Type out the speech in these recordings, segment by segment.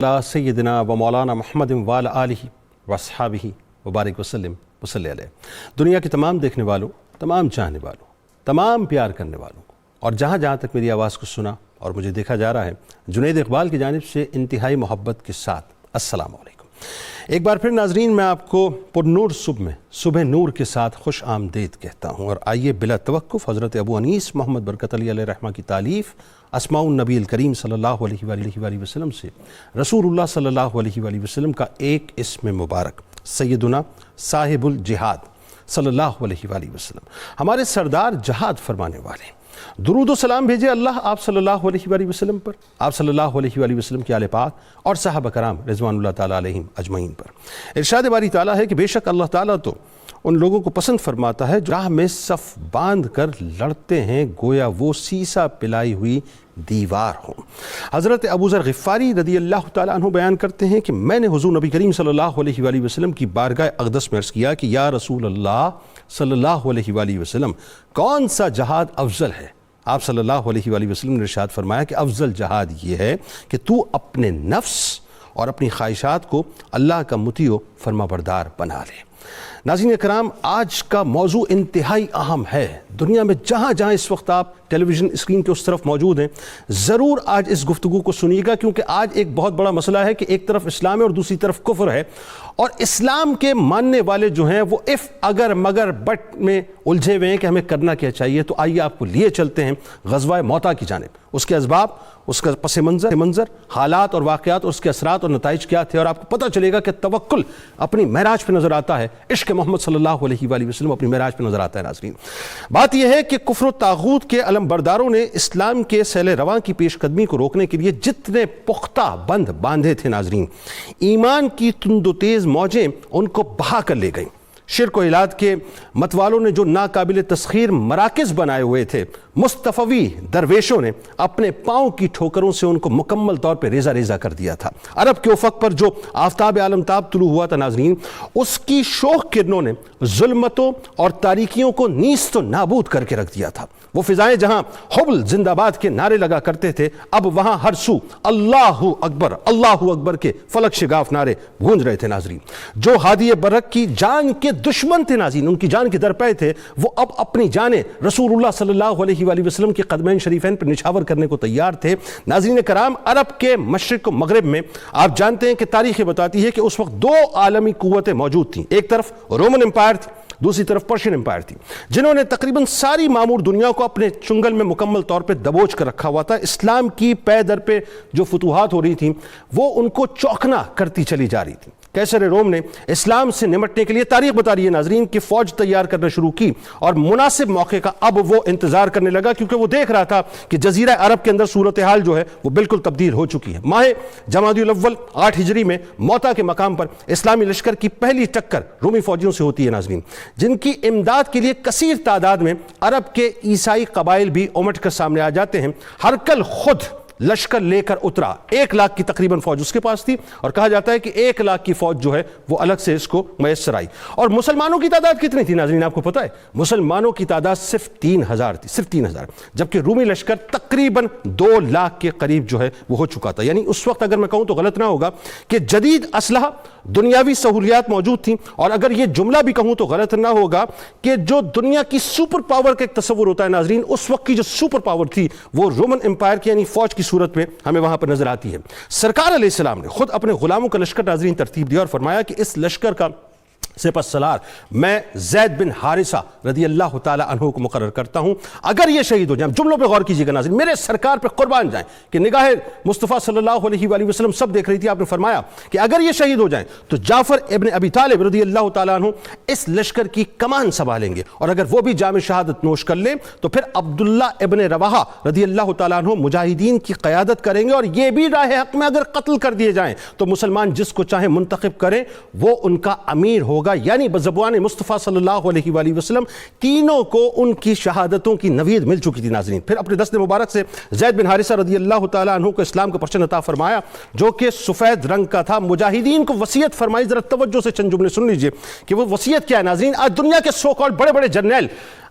سیدنا و مولانا محمد وعلی آلہ و اصحابہ وبارک وسلم وصلی علیہ۔ دنیا کے تمام دیکھنے والوں، تمام چاہنے والوں، تمام پیار کرنے والوں کو، اور جہاں جہاں تک میری آواز کو سنا اور مجھے دیکھا جا رہا ہے، جنید اقبال کی جانب سے انتہائی محبت کے ساتھ السلام علیکم۔ ایک بار پھر ناظرین، میں آپ کو پر نور صبح میں صبح نور کے ساتھ خوش آمدید کہتا ہوں، اور آئیے بلا توقف حضرت ابو انیس محمد برکت علی علیہ رحمہ کی تالیف اسماء النبی الکریم صلی اللہ علیہ وآلہ وسلم سے رسول اللہ صلی اللہ علیہ وآلہ وسلم کا ایک اسم مبارک سیدنا صاحب الجہاد صلی اللہ علیہ وآلہ وسلم، ہمارے سردار جہاد فرمانے والے، درود و سلام بھیجے اللہ آپ صلی اللہ علیہ وآلہ وسلم پر، آپ صلی اللہ علیہ وآلہ وسلم کے آل پاک اور صحابہ کرام رضوان اللہ تعالیٰ علیہم اجمعین پر۔ ارشاد باری تعالیٰ ہے کہ بے شک اللہ تعالیٰ تو ان لوگوں کو پسند فرماتا ہے جو راہ میں صف باندھ کر لڑتے ہیں گویا وہ سیسا پلائی ہوئی دیوار ہوں۔ حضرت ابو ذر غفاری رضی اللہ تعالیٰ عنہ بیان کرتے ہیں کہ میں نے حضور نبی کریم صلی اللہ علیہ وآلہ وسلم کی بارگاہ اقدس میں عرض کیا کہ یا رسول اللہ صلی اللہ علیہ وآلہ وسلم، کون سا جہاد افضل ہے؟ آپ صلی اللہ علیہ وآلہ وسلم نے ارشاد فرمایا کہ افضل جہاد یہ ہے کہ تو اپنے نفس اور اپنی خواہشات کو اللہ کا مطیع و فرما بردار بنا لے۔ ناظرین اکرام، آج کا موضوع انتہائی اہم ہے۔ دنیا میں جہاں جہاں اس وقت آپ ٹیلی ویژن اسکرین کے اس طرف موجود ہیں، ضرور آج اس گفتگو کو سنیے گا، کیونکہ آج ایک بہت بڑا مسئلہ ہے کہ ایک طرف اسلام ہے اور دوسری طرف کفر ہے، اور اسلام کے ماننے والے جو ہیں وہ اف اگر مگر بٹ میں الجھے ہوئے ہیں کہ ہمیں کرنا کیا چاہیے۔ تو آئیے آپ کو لیے چلتے ہیں غزوہ موتا کی جانب، اس کے اسباب، اس کا پس منظر، حالات اور واقعات اور اس کے اثرات اور نتائج کیا تھے، اور آپ کو پتہ چلے گا کہ توکل اپنی معراج پہ نظر آتا ہے، عشق محمد صلی اللہ علیہ وآلہ وسلم اپنی معراج پہ نظر آتا ہے۔ ناظرین، بات یہ ہے کہ کفر و طاغوت کے علم برداروں نے اسلام کے سیل رواں کی پیش قدمی کو روکنے کے لیے جتنے پختہ بند باندھے تھے، ناظرین، ایمان کی تند و تیز موجیں ان کو بہا کر لے گئیں۔ شرک و الحاد کے متوالوں نے جو ناقابل تسخیر مراکز بنائے ہوئے تھے، مصطفوی درویشوں نے اپنے پاؤں کی ٹھوکروں سے ان کو مکمل طور پہ ریزہ ریزہ کر دیا تھا۔ عرب کے افق پر جو آفتاب عالم تاب طلوع ہوا تھا، ناظرین، اس کی شوخ کرنوں نے ظلمتوں اور تاریکیوں کو نیست و نابود کر کے رکھ دیا تھا۔ وہ فضائیں جہاں حبل زندہ باد کے نعرے لگا کرتے تھے، اب وہاں ہر سو اللہ اکبر کے فلک شگاف نعرے گونج رہے تھے۔ ناظرین، جو ہادی برک کی جان کے دشمن تھے، ناظرین، ان کی جان کے درپے تھے، وہ اب اپنی جانیں رسول اللہ صلی اللہ علیہ وآلہ وسلم کے قدمین شریفین پر نچھاور کرنے کو تیار تھے۔ ناظرین کرام، عرب کے مشرق و مغرب میں آپ جانتے ہیں کہ تاریخ بتاتی ہے کہ اس وقت دو عالمی قوتیں موجود تھیں، ایک طرف رومن امپائر تھی، دوسری طرف پرشین امپائر تھی، جنہوں نے تقریباً ساری معمور دنیا کو اپنے چنگل میں مکمل طور پہ دبوچ کر رکھا ہوا تھا۔ اسلام کی پے در پہ جو فتوحات ہو رہی تھیں وہ ان کو چوکنا کرتی چلی جا رہی تھی۔ قیصر روم نے اسلام سے نمٹنے کے لیے، تاریخ بتا رہی ہے ناظرین، کہ فوج تیار کرنا شروع کی، اور مناسب موقع کا اب وہ انتظار کرنے لگا، کیونکہ وہ دیکھ رہا تھا کہ جزیرہ عرب کے اندر صورتحال جو ہے وہ بالکل تبدیل ہو چکی ہے۔ ماہ جمادی الاول 8 ہجری میں موتا کے مقام پر اسلامی لشکر کی پہلی ٹکر رومی فوجیوں سے ہوتی ہے، ناظرین، جن کی امداد کے لیے کثیر تعداد میں عرب کے عیسائی قبائل بھی امٹ کر سامنے آ جاتے ہیں۔ ہرکل خود لشکر لے کر اترا، 1 لاکھ کی تقریباً فوج اس کے پاس تھی، اور کہا جاتا ہے کہ 1 لاکھ کی فوج جو ہے وہ الگ سے اس کو میسر آئی۔ اور مسلمانوں کی تعداد کتنی تھی ناظرین؟ آپ کو پتہ ہے مسلمانوں کی تعداد صرف 3000 تھی، صرف 3000، جبکہ رومی لشکر تقریباً 2 لاکھ کے قریب جو ہے وہ ہو چکا تھا۔ یعنی اس وقت اگر میں کہوں تو غلط نہ ہوگا کہ جدید اسلحہ، دنیاوی سہولیات موجود تھیں، اور اگر یہ جملہ بھی کہوں تو غلط نہ ہوگا کہ جو دنیا کی سپر پاور کا ایک تصور ہوتا ہے ناظرین، اس وقت کی جو سپر پاور تھی وہ رومن امپائر کی یعنی فوج کی صورت میں ہمیں وہاں پر نظر آتی ہے۔ سرکار علیہ السلام نے خود اپنے غلاموں کا لشکر ناظرین ترتیب دیا اور فرمایا کہ اس لشکر کا سپہ سالار میں زید بن حارثہ رضی اللہ تعالی عنہ کو مقرر کرتا ہوں۔ اگر یہ شہید ہو جائیں، جملوں پہ غور کیجیے گا ناظرین، میرے سرکار پہ قربان جائیں، کہ نگاہ مصطفیٰ صلی اللہ علیہ وآلہ وسلم سب دیکھ رہی تھی۔ آپ نے فرمایا کہ اگر یہ شہید ہو جائیں تو جعفر ابن ابی طالب رضی اللہ تعالی عنہ اس لشکر کی کمان سنبھالیں گے، اور اگر وہ بھی جام شہادت نوش کر لیں تو پھر عبداللہ ابن رواحہ رضی اللہ تعالی عنہ مجاہدین کی قیادت کریں گے، اور یہ بھی راہ حق میں اگر قتل کر دیے جائیں تو مسلمان جس کو چاہیں منتخب کریں وہ ان کا امیر ہوگا۔ یعنی بزبان مصطفیٰ صلی اللہ علیہ وآلہ وسلم تینوں کو ان کی شہادتوں کی نوید مل چکی تھی ناظرین۔ پھر اپنے دست مبارک سے زید بن حارثہ رضی اللہ تعالی عنہ کو اسلام کا پرچم عطا فرمایا، جو کہ سفید رنگ کا تھا۔ مجاہدین کو وصیت فرمائی، ذرا توجہ سے چند جملے سن لیجئے کہ وہ وصیت کیا ہے ناظرین۔ آج دنیا کے سو کالڈ بڑے بڑے جرنیل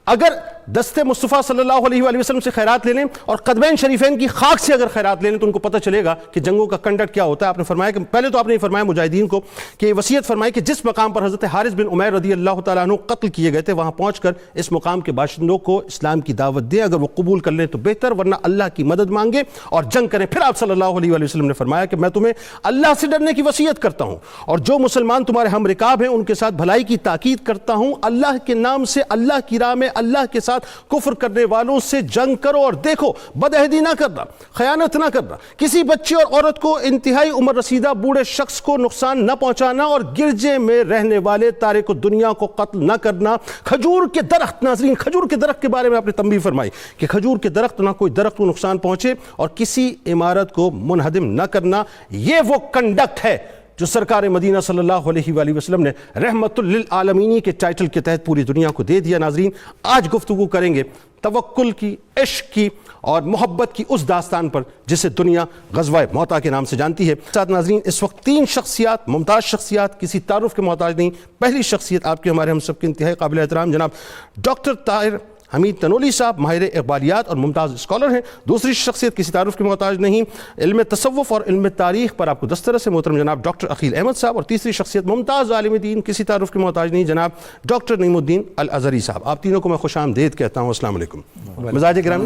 اگر دست مصطفیٰ صلی اللہ علیہ وآلہ وسلم سے خیرات لے لیں اور قدمین شریفین کی خاک سے اگر خیرات لے لیں تو ان کو پتہ چلے گا کہ جنگوں کا کنڈکٹ کیا ہوتا ہے. آپ نے فرمایا کہ پہلے تو آپ نے فرمایا مجاہدین کو کہ وصیت فرمائی کہ جس مقام پر حضرت حارث بن عمیر رضی اللہ تعالیٰ عنہ قتل کیے گئے تھے وہاں پہنچ کر اس مقام کے باشندوں کو اسلام کی دعوت دیں, اگر وہ قبول کر لیں تو بہتر, ورنہ اللہ کی مدد مانگے اور جنگ کریں. پھر آپ صلی اللہ علیہ وآلہ وسلم نے فرمایا کہ میں تمہیں اللہ سے ڈرنے کی وصیت کرتا ہوں اور جو مسلمان تمہارے ہم رکاب ہیں ان کے ساتھ بھلائی کی تاکید کرتا ہوں. اللہ کے نام سے اللہ کی راہ میں اللہ کے ساتھ کفر کرنے والوں سے جنگ کرو اور دیکھو بدعہدی نہ کرنا, خیانت نہ کرنا, کسی بچے اور عورت کو, انتہائی عمر رسیدہ بوڑھے شخص کو نقصان نہ پہنچانا اور گرجے میں رہنے والے تارک دنیا کو قتل نہ کرنا. کھجور کے درخت, ناظرین کھجور کے درخت کے بارے میں آپ نے تنبیہ فرمائی کہ کھجور کے درخت نہ کوئی درخت کو نقصان پہنچے اور کسی عمارت کو منہدم نہ کرنا. یہ وہ کنڈکٹ ہے جو سرکار مدینہ صلی اللہ علیہ وآلہ وسلم نے رحمت للعالمین کے ٹائٹل کے تحت پوری دنیا کو دے دیا. ناظرین آج گفتگو کریں گے توکل کی, عشق کی اور محبت کی اس داستان پر جسے دنیا غزوہ موتا کے نام سے جانتی ہے. ساتھ ناظرین اس وقت 3 شخصیات, ممتاز شخصیات, کسی تعارف کے محتاج نہیں. پہلی شخصیت آپ کے ہمارے ہم سب کے انتہائی قابل احترام جناب ڈاکٹر طاہر حمید تنولی صاحب, ماہر اقبالیات اور ممتاز اسکالر ہیں. دوسری شخصیت کسی تعارف کے محتاج نہیں, علم تصوف اور علم تاریخ پر آپ کو دسترس ہے محترم جناب ڈاکٹر عقیل احمد صاحب. اور تیسری شخصیت ممتاز عالم دین, کسی تعارف کے محتاج نہیں, جناب ڈاکٹر نعیم الدین الازہری صاحب. آپ تینوں کو میں خوش آمدید کہتا ہوں. السلام علیکم. مزاج گرامی,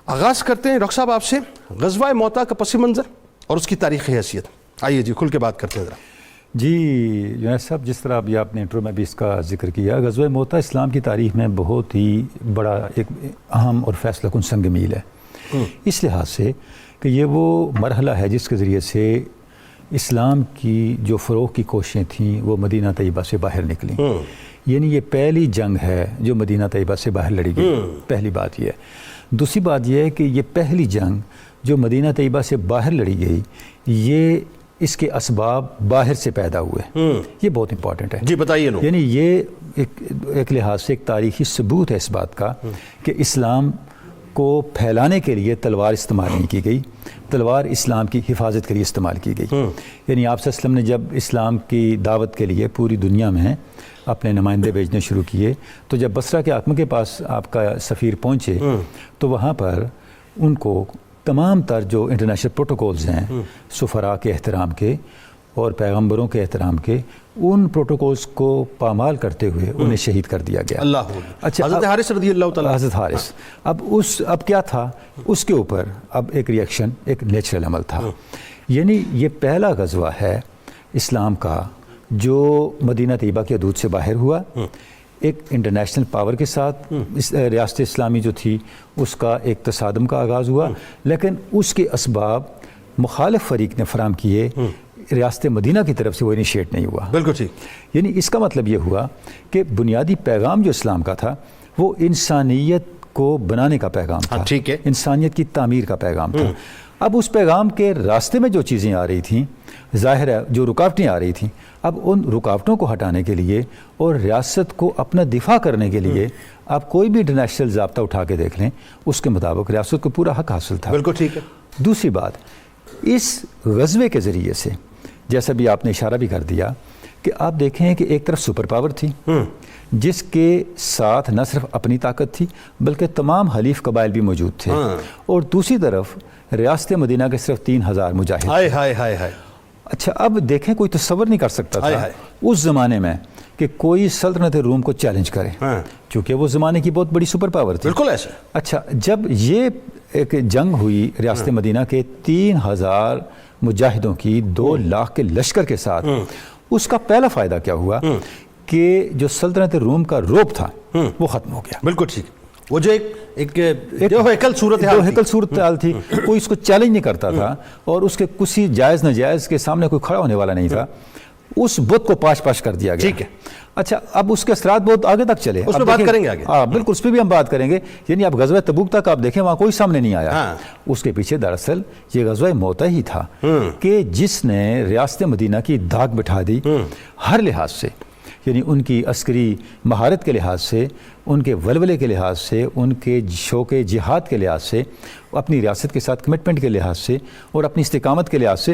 آغاز کرتے ہیں ڈاکٹر صاحب آپ سے. غزوہ موتا کا پس منظر اور اس کی تاریخی حیثیت, آئیے جی کھل کے بات کرتے ہیں ذرا. جی جنید صاحب, جس طرح ابھی آپ نے انٹرو میں بھی اس کا ذکر کیا, غزوہ موتا اسلام کی تاریخ میں بہت ہی بڑا ایک اہم اور فیصلہ کن سنگ میل ہے, اس لحاظ سے کہ یہ وہ مرحلہ ہے جس کے ذریعے سے اسلام کی جو فروغ کی کوششیں تھیں وہ مدینہ طیبہ سے باہر نکلیں. یعنی یہ پہلی جنگ ہے جو مدینہ طیبہ سے باہر لڑی گئی, پہلی بات یہ ہے. دوسری بات یہ ہے کہ یہ پہلی جنگ جو مدینہ طیبہ سے باہر لڑی گئی, یہ اس کے اسباب باہر سے پیدا ہوئے. یہ بہت امپورٹنٹ ہے. جی بتائیے. یعنی یہ ایک لحاظ سے ایک تاریخی ثبوت ہے اس بات کا کہ اسلام کو پھیلانے کے لیے تلوار استعمال نہیں کی گئی, تلوار اسلام کی حفاظت کے لیے استعمال کی گئی. یعنی آپ صلی اللہ علیہ وسلم نے جب اسلام کی دعوت کے لیے پوری دنیا میں اپنے نمائندے بھیجنے شروع کیے تو جب بصرہ کے حاکم کے پاس آپ کا سفیر پہنچے تو وہاں پر ان کو تمام تر جو انٹرنیشنل پروٹوکولز ہیں سفراء کے احترام کے اور پیغمبروں کے احترام کے, ان پروٹوکولز کو پامال کرتے ہوئے انہیں شہید کر دیا گیا. اللہ. اچھا, حضرت حارث رضی اللہ تعالیٰ, حضرت حارث. اب کیا تھا اس کے اوپر, اب ایک ریئیکشن, ایک نیچرل عمل تھا. یعنی یہ پہلا غزوہ ہے اسلام کا جو مدینہ طیبہ کے حدود سے باہر ہوا, ایک انٹرنیشنل پاور کے ساتھ ریاست اسلامی جو تھی اس کا ایک تصادم کا آغاز ہوا, لیکن اس کے اسباب مخالف فریق نے فراہم کیے, ریاست مدینہ کی طرف سے وہ انیشیٹ نہیں ہوا. بالکل ٹھیک. یعنی اس کا مطلب یہ ہوا کہ بنیادی پیغام جو اسلام کا تھا وہ انسانیت کو بنانے کا پیغام تھا, ٹھیک ہے, انسانیت کی تعمیر کا پیغام تھا. اب اس پیغام کے راستے میں جو چیزیں آ رہی تھیں, ظاہر ہے جو رکاوٹیں آ رہی تھیں, اب ان رکاوٹوں کو ہٹانے کے لیے اور ریاست کو اپنا دفاع کرنے کے لیے آپ کوئی بھی انٹرنیشنل ضابطہ اٹھا کے دیکھ لیں, اس کے مطابق ریاست کو پورا حق حاصل تھا. بالکل ٹھیک ہے. دوسری بات, اس غزوے کے ذریعے سے جیسا بھی آپ نے اشارہ بھی کر دیا کہ آپ دیکھیں کہ ایک طرف سپر پاور تھی جس کے ساتھ نہ صرف اپنی طاقت تھی بلکہ تمام حلیف قبائل بھی موجود تھے, اور دوسری طرف ریاست مدینہ کے صرف 3000 مجاہد. ہائے ہائے ہائے ہائے. اچھا, اب دیکھیں کوئی تصور نہیں کر سکتا تھا اس زمانے میں کہ کوئی سلطنت روم کو چیلنج کرے, چونکہ وہ زمانے کی بہت بڑی سپر پاور تھی. بالکل ایسا. اچھا, جب یہ ایک جنگ ہوئی ریاست مدینہ کے 3000 مجاہدوں کی 2 لاکھ کے لشکر کے ساتھ, اس کا پہلا فائدہ کیا ہوا کہ جو سلطنت روم کا رعب تھا وہ ختم ہو گیا. بالکل ٹھیک. وہ جو ایک ہیکل صورتحال تھی, کوئی اس کو چیلنج نہیں کرتا تھا اور اس کے کسی جائز ناجائز کے سامنے کوئی کھڑا ہونے والا نہیں تھا, اس بت کو پاش پاش کر دیا گیا. ٹھیک ہے. اچھا, اب اس کے اثرات بہت آگے تک چلے, اس پہ بات کریں گے آگے. ہاں بالکل, اس پہ بھی ہم بات کریں گے. یعنی اب غزوہ تبوک تک آپ دیکھیں وہاں کوئی سامنے نہیں آیا. اس کے پیچھے دراصل یہ غزوہ موتا ہی تھا کہ جس نے ریاست مدینہ کی داغ بٹھا دی ہر لحاظ سے, یعنی ان کی عسکری مہارت کے لحاظ سے, ان کے ولولے کے لحاظ سے, ان کے شوق جہاد کے لحاظ سے, اپنی ریاست کے ساتھ کمٹمنٹ کے لحاظ سے اور اپنی استقامت کے لحاظ سے,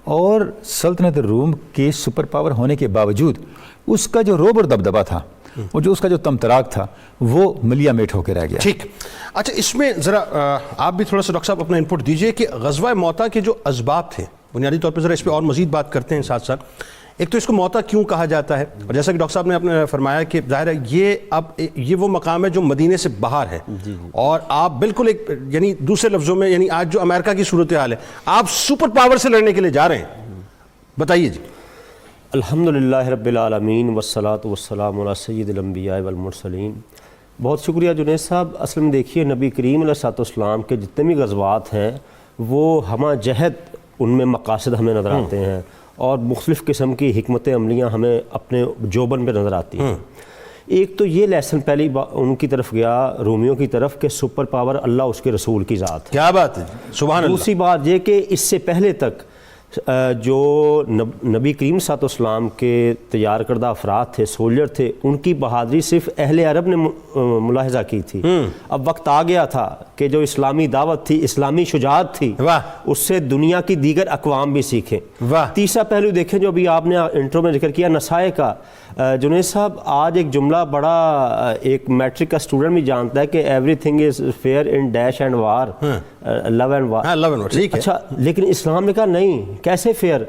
اور سلطنت روم کے سپر پاور ہونے کے باوجود اس کا جو رعب اور دبدبہ تھا اور جو اس کا جو تمطراق تھا وہ ملیا میٹ ہو کے رہ گیا. ٹھیک. اچھا اس میں ذرا آپ بھی تھوڑا سا ڈاکٹر صاحب اپنا انپٹ دیجئے کہ غزوہ موتا کے جو اسباب تھے بنیادی طور پہ ذرا اس پہ اور مزید بات کرتے ہیں ساتھ ساتھ. ایک تو اس کو موتا کیوں کہا جاتا ہے، اور جیسا کہ ڈاکٹر صاحب نے اپنے فرمایا کہ ظاہر ہے یہ وہ مقام ہے جو مدینے سے باہر ہے، اور آپ بالکل ایک یعنی دوسرے لفظوں میں یعنی آج جو امریکہ کی صورتحال ہے آپ سپر پاور سے لڑنے کے لیے جا رہے ہیں. بتائیے جی. الحمدللہ رب العالمین والصلاة والسلام علی سید الانبیاء والمرسلین. بہت شکریہ جنید صاحب. اصل میں دیکھیے نبی کریم علیہ السلام کے جتنے بھی غزوات ہیں وہ ہمہ جہت ان میں مقاصد ہمیں نظر آتے ہیں، اور مختلف قسم کی حکمت عملیاں ہمیں اپنے جوبن پہ نظر آتی ہیں. ایک تو یہ لیسن پہلی ان کی طرف گیا رومیوں کی طرف کہ سپر پاور اللہ اس کے رسول کی ذات ہے. کیا بات ہے، سبحان اللہ. دوسری بات یہ کہ اس سے پہلے تک جو نبی کریم صلی اللہ علیہ وسلم کے تیار کردہ افراد تھے، سولجر تھے، ان کی بہادری صرف اہل عرب نے ملاحظہ کی تھی. اب وقت آ گیا تھا کہ جو اسلامی دعوت تھی، اسلامی شجاعت تھی، اس سے دنیا کی دیگر اقوام بھی سیکھیں. تیسرا پہلو دیکھیں جو ابھی آپ نے انٹرو میں ذکر کیا نسائے کا. جنید صاحب آج ایک جملہ بڑا ایک میٹرک کا اسٹوڈنٹ بھی جانتا ہے کہ everything is fair in dash and war, love and war. اچھا لیکن اسلام نے کہا نہیں، کیسے فیئر؟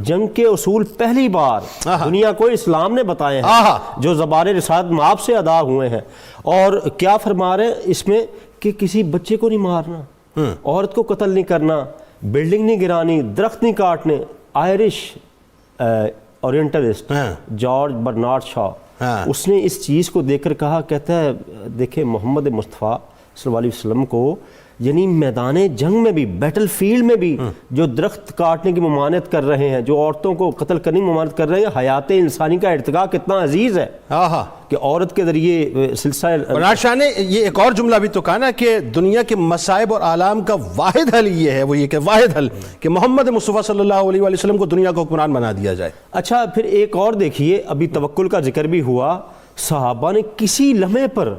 جنگ کے اصول پہلی بار دنیا کو اسلام نے بتائے ہیں جو زبان رسالت مآب سے ادا ہوئے ہیں. اور کیا فرما رہے ہیں اس میں کہ کسی بچے کو نہیں مارنا، عورت کو قتل نہیں کرنا، بلڈنگ نہیں گرانی، درخت نہیں کاٹنے. آئرش اورینٹلسٹ جارج برنارڈ شاہ اس نے اس چیز کو دیکھ کر کہا، کہتا ہے دیکھیں محمد مصطفیٰ صلی اللہ علیہ وسلم کو یعنی میدان جنگ میں بھی، بیٹل فیلڈ میں بھی جو درخت کاٹنے کی ممانعت کر رہے ہیں، جو عورتوں کو قتل کرنے کی ممانعت کر رہے ہیں، حیات انسانی کا ارتقاء کتنا عزیز ہے کہ عورت کے ذریعے سلسلہ. برنارڈ شاہ نے یہ ایک اور جملہ بھی تو کہا نا کہ دنیا کے مصائب اور آلام کا واحد حل یہ ہے، وہ یہ کہ واحد حل کہ محمد مصطفیٰ صلی اللہ علیہ وسلم کو دنیا کا حکمران بنا دیا جائے. اچھا پھر ایک اور دیکھیے، ابھی توکل کا ذکر بھی ہوا. صحابہ نے کسی لمحے پر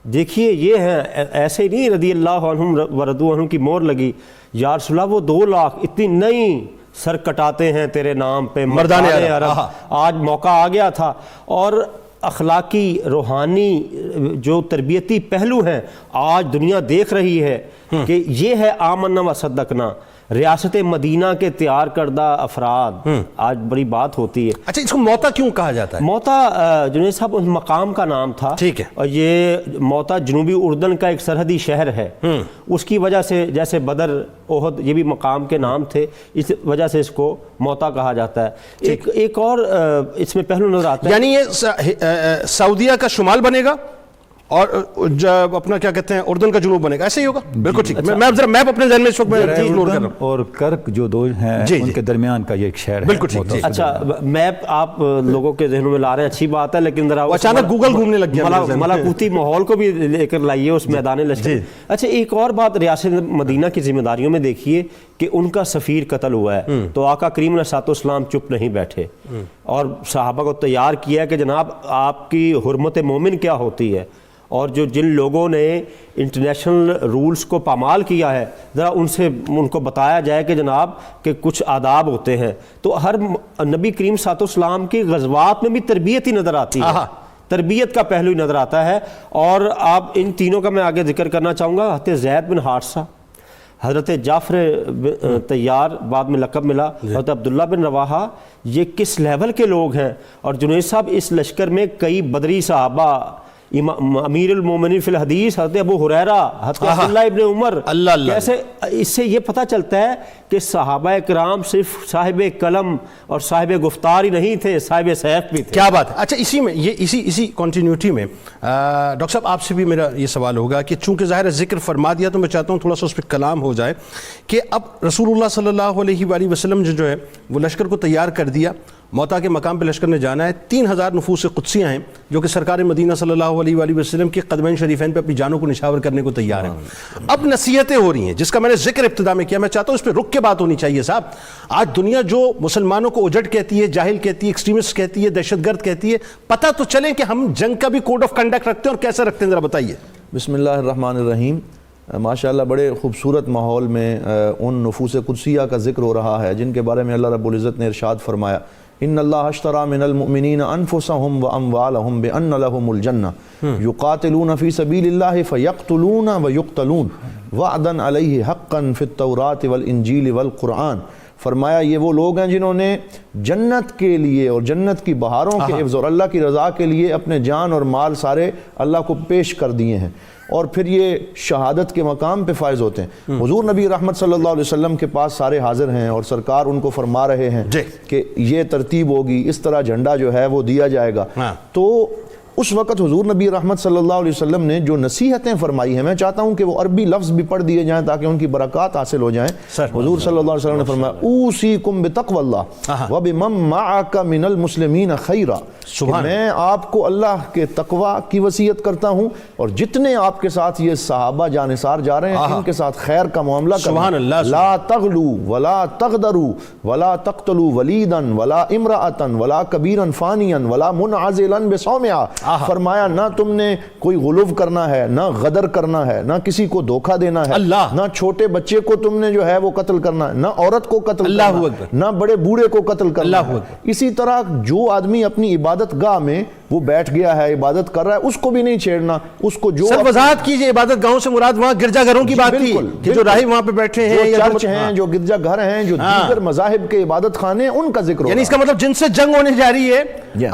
دیکھیے یہ ہے ایسے ہی نہیں رضی اللہ عنہم ورضوا عنہ کی مور لگی، یا رسول اللہ وہ 2 لاکھ اتنی نہیں سر کٹاتے ہیں تیرے نام پہ مردان عرب. آج موقع آ گیا تھا. اور اخلاقی روحانی جو تربیتی پہلو ہیں آج دنیا دیکھ رہی ہے کہ یہ ہے آمنا و صدقنا. ریاست مدینہ کے تیار کردہ افراد آج بڑی بات ہوتی ہے. اچھا اس کو موتا کیوں کہا جاتا ہے؟ موتا جنید صاحب اس مقام کا نام تھا. ٹھیک ہے. اور یہ موتا جنوبی اردن کا ایک سرحدی شہر ہے. اس کی وجہ سے جیسے بدر، احد یہ بھی مقام کے نام تھے، اس وجہ سے اس کو موتا کہا جاتا ہے. ایک اور اس میں پہلو نظر آتا ہے، یعنی یہ سعودیہ کا شمال بنے گا اور جب اپنا کیا کہتے ہیں اردن کا جنوب بنے گا، ایسے ہی ہوگا. بالکل ٹھیک. میں ذرا میپ اپنے ذہن میں اس وقت اگنور کر رہا ہوں. اور کرک جو 2 ہیں ان کے درمیان کا یہ ایک شہر ہے. بالکل ٹھیک. اچھا میپ آپ لوگوں کے ذہنوں میں لا رہے ہیں، اچھی بات ہے، لیکن ذرا اچانک گوگل گھومنے لگ گیا، ملاکوتی ماحول کو بھی لے کر لائیے اس میدان لشکر. اچھا ایک اور بات، ریاست مدینہ کی ذمہ داریوں میں دیکھیے کہ ان کا سفیر قتل ہوا ہے تو آقا کریم علیہ السلام چپ نہیں بیٹھے اور صحابہ کو تیار کیا کہ جناب آپ کی حرمت مومن کیا ہوتی ہے، اور جن لوگوں نے انٹرنیشنل رولز کو پامال کیا ہے ذرا ان کو بتایا جائے کہ جناب کہ کچھ آداب ہوتے ہیں. تو ہر نبی کریم صلی اللہ علیہ وسلم کی غزوات میں بھی تربیت ہی نظر آتی ہے، تربیت کا پہلو ہی نظر آتا ہے. اور آپ ان تینوں کا میں آگے ذکر کرنا چاہوں گا. حضرت زید بن حارثہ، حضرت جعفر طیار بعد میں لقب ملا، حضرت عبداللہ بن رواحہ، یہ کس لیول کے لوگ ہیں. اور جنید صاحب اس لشکر میں کئی بدری صحابہ، امیر المومنین فی الحدیث حضرت ابو ہریرہ، حضرت عبداللہ ابن عمر. کیسے اس سے یہ پتہ چلتا ہے کہ صحابہ کرام صرف صاحب قلم اور صاحب گفتار ہی نہیں تھے، صاحب سیف بھی تھے. کیا بات ہے. اچھا اسی میں یہ اسی کنٹینیوٹی میں ڈاکٹر صاحب آپ سے بھی میرا یہ سوال ہوگا کہ چونکہ ظاہر ذکر فرما دیا تو میں چاہتا ہوں تھوڑا سا اس پہ کلام ہو جائے کہ اب رسول اللہ صلی اللہ علیہ وآلہ وسلم جو ہے وہ لشکر کو تیار کر دیا، موتا کے مقام پہ لشکر نے جانا ہے. 3000 نفوس قدسیاں ہیں جو کہ سرکار مدینہ صلی اللہ علیہ وآلہ وسلم کے قدمین شریفین پہ اپنی جانوں کو نشاور کرنے کو تیار ہیں. اب نصیحتیں ہو رہی ہیں جس کا میں نے ذکر ابتدا میں کیا، میں چاہتا ہوں اس پہ رک کے بات ہونی چاہیے صاحب. آج دنیا جو مسلمانوں کو اجڑ کہتی ہے، جاہل کہتی ہے، ایکسٹریمسٹ کہتی ہے، دہشت گرد کہتی ہے، پتہ تو چلیں کہ ہم جنگ کا بھی کوڈ آف کنڈکٹ رکھتے ہیں اور کیسے رکھتے ہیں، ذرا بتائیے. بسم اللہ الرحمن الرحیم. ماشاءاللہ بڑے خوبصورت ماحول میں ان نفوس قدسیہ کا ذکر ہو رہا ہے جن کے بارے میں اللہ رب العزت نے ارشاد فرمایا ان اللہ اشتری من المؤمنین انفسهم واموالهم بان لهم الجنہ یقاتلون فی سبیل اللہ فیقتلون ویقتلون وعدا علیہ حقا فی التوراۃ والانجیل والقرآن. فرمایا یہ وہ لوگ ہیں جنہوں نے جنت کے لیے اور جنت کی بہاروں کے عوض اور اللہ کی رضا کے لیے اپنے جان اور مال سارے اللہ کو پیش کر دیے ہیں، اور پھر یہ شہادت کے مقام پہ فائز ہوتے ہیں. حضور نبی رحمت صلی اللہ علیہ وسلم کے پاس سارے حاضر ہیں اور سرکار ان کو فرما رہے ہیں کہ یہ ترتیب ہوگی، اس طرح جھنڈا جو ہے وہ دیا جائے گا. تو اس وقت حضور نبی رحمت صلی اللہ علیہ وسلم نے جو نصیحتیں فرمائی ہیں، میں چاہتا ہوں کہ وہ عربی لفظ بھی پڑھ دیے جائیں تاکہ ان کی برکات حاصل ہو جائیں. حضور صلی اللہ علیہ وسلم نے فرمایا اوصیکم بتقوی اللہ وبمن معک من المسلمین خیرا، میں آپ کو اللہ کے تقوی کی وصیت کرتا ہوں اور جتنے آپ کے ساتھ یہ صحابہ جانثار جا رہے ہیں ان کے ساتھ خیر کا معاملہ کرنا. لا تغلو ولا تغدروا ولا تقتلوا ولیدا ولا امرأة ولا کبیرا فانیا ولا منعزلا بصومعہ. فرمایا نہ تم نے کوئی غلو کرنا ہے، نہ غدر کرنا ہے، نہ کسی کو دھوکہ دینا ہے، نہ چھوٹے بچے کو تم نے جو ہے وہ قتل کرنا ہے، نہ عورت کو قتل کرنا ہے، نہ بڑے بوڑھے کو قتل کرنا ہے. اسی طرح جو آدمی اپنی عبادت گاہ میں وہ بیٹھ گیا ہے، عبادت کر رہا ہے، اس کو بھی نہیں چھیڑنا. اس کو جو سر وضاحت کیجئے، عبادت گاہوں سے مراد وہاں گرجا گھروں کی بات تھی کہ جو راہب وہاں پہ بیٹھے ہیں، جو چرچ ہیں، جو گرجا گھر ہیں، جو دیگر مذاہب کے عبادت خانے ہیں، ان کا ذکر ہو. یعنی اس کا مطلب جن سے جنگ ہونے جا رہی ہے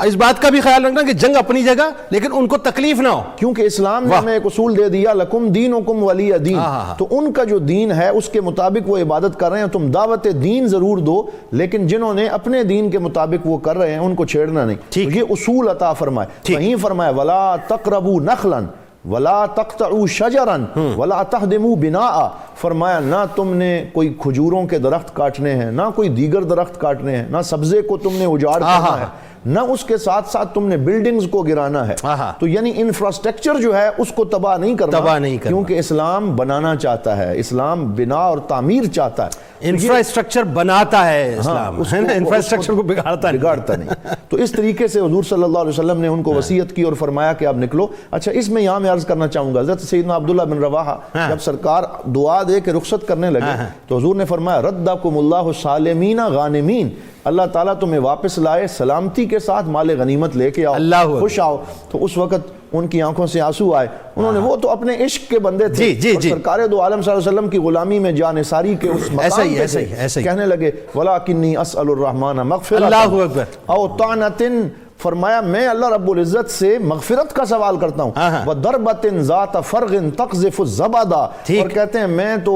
اس بات کا بھی خیال رکھنا کہ جنگ اپنی جگہ لیکن ان کو تکلیف نہ ہو، کیونکہ اسلام نے ہمیں ایک اصول دے دیا لکم دینکم ولی دین. تو ان کا جو دین ہے اس کے مطابق وہ عبادت کر رہے ہیں، تم دعوت دین ضرور دو، لیکن جنہوں نے اپنے دین کے مطابق وہ کر رہے ہیں ان کو چھیڑنا نہیں. تو یہ اصول عطا فرمائے. وہیں فرمایا ولا تقربوا نخلا ولا تقطعوا شجرا ولا تهدموا بناء. فرمایا نہ تم نے کوئی کھجوروں کے درخت کاٹنے ہیں، نہ کوئی دیگر درخت کاٹنے ہیں، نہ سبزے کو تم نے اجاڑ کرنا ہے، نہ اس کے ساتھ ساتھ تم نے بلڈنگز کو گرانا ہے. تو یعنی انفراسٹرکچر جو ہے اس کو تباہ نہیں کرنا، کیونکہ اسلام بنانا چاہتا ہے، اسلام بنا اور تعمیر چاہتا ہے. انفراسٹرکچر بناتا ہے اسلام، انفراسٹرکچر کو بگاڑتا نہیں. تو اس طریقے سے حضور صلی اللہ علیہ وسلم نے ان کو وصیت کی اور فرمایا کہ آپ نکلو. اچھا اس میں یہاں میں عرض کرنا چاہوں گا، حضرت سیدنا عبداللہ بن رواحہ جب سرکار دعا دے کے رخصت کرنے لگے تو حضور نے فرمایا ردکم اللہ سالمین غانمین، اللہ تعالیٰ تمہیں واپس لائے سلامتی کے ساتھ، مال غنیمت لے کے آؤ، خوش آؤ. تو اس وقت ان کی آنکھوں سے آنسو آئے. انہوں نے وہ تو اپنے عشق کے بندے تھے اور سرکار دو عالم صلی اللہ علیہ وسلم کی غلامی میں جانثاری کے اس مقام پہ تھے. کہنے لگے وَلَكِنِّي أَسْأَلُ الرَّحْمَنَ مَغْفِرَةً أَوْ طَعْنَةٍ. فرمایا میں اللہ رب العزت سے مغفرت کا سوال کرتا ہوں. وَضَرْبَةٍ ذَاتَ فَرْغٍ تَقْذِفُ الزَّبَدَ. اور کہتے ہیں میں تو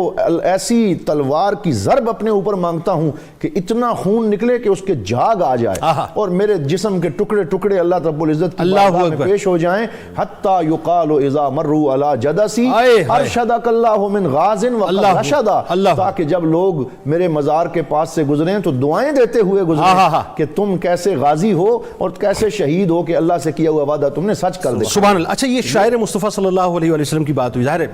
ایسی تلوار کی ضرب اپنے اوپر مانگتا ہوں کہ اتنا خون نکلے کہ اس کے جھاگ آ جائے اور میرے جسم کے ٹکڑے ٹکڑے اللہ رب العزت کی بارگاہ میں پیش ہو جائیں. حَتَّى يُقَالُ إِذَا مَرُّوا عَلَى جَدَسِي أَرْشَدَكَ اللَّهُ مِنْ غَازٍ وَقَدْ رَشَدَ. تاکہ جب لوگ میرے مزار کے پاس سے گزریں تو دعائیں دیتے ہوئے گزریں کہ تم کیسے غازی ہو اور کیسے شہید ہو کہ اللہ سے کیا ہوا وعدہ تم نے سچ کر دیا. سبحان اللہ. اچھا یہ شاعر مصطفیٰ صلی اللہ علیہ وسلم کی بات ہوئی، ظاہر ہے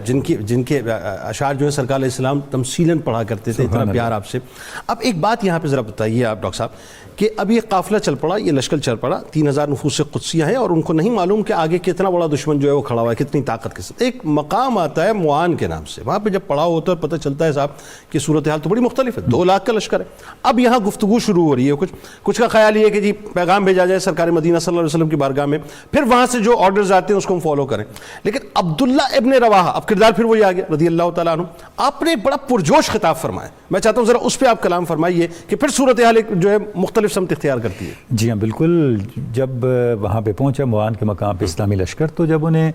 جن کے اشعار جو ہیں سرکار علیہ السلام تمثیلاً پڑھا کرتے تھے، اتنا پیار آپ سے. اب ایک بات یہاں پہ ذرا بتائیے آپ ڈاکٹر صاحب کہ اب یہ قافلہ چل پڑا، یہ لشکر چل پڑا، 3000 نفوس قدسیہ ہیں اور ان کو نہیں معلوم کہ آگے کتنا بڑا دشمن جو ہے وہ کھڑا ہوا ہے، کتنی طاقت کے ساتھ. ایک مقام آتا ہے معان کے نام سے، وہاں پہ جب پڑاؤ ہوتا ہے پتہ چلتا ہے صاحب کہ صورتحال تو بڑی مختلف ہے. 2 لاکھ کا لشکر ہے. اب یہاں گفتگو شروع ہو رہی ہے، کچھ کا خیال یہ ہے کہ جی پیغام بھیجا جائے سرکار مدینہ صلی اللہ علیہ وسلم کی بارگاہ میں، پھر وہاں سے جو آرڈرز آتے ہیں اس کو ہم فالو کریں. لیکن عبداللہ ابن رواحہ، اب کردار پھر وہی آ گیا رضی اللہ تعالیٰ عنہ، آپ نے بڑا پرجوش خطاب فرمایا. میں چاہتا ہوں ذرا اس پہ آپ کلام فرمائیے کہ پھر صورتحال جو ہے مختلف سمت اختیار کرتی ہے. جی ہاں بالکل. جب وہاں پہ پہنچا معان کے مقام پہ اسلامی لشکر، تو جب انہیں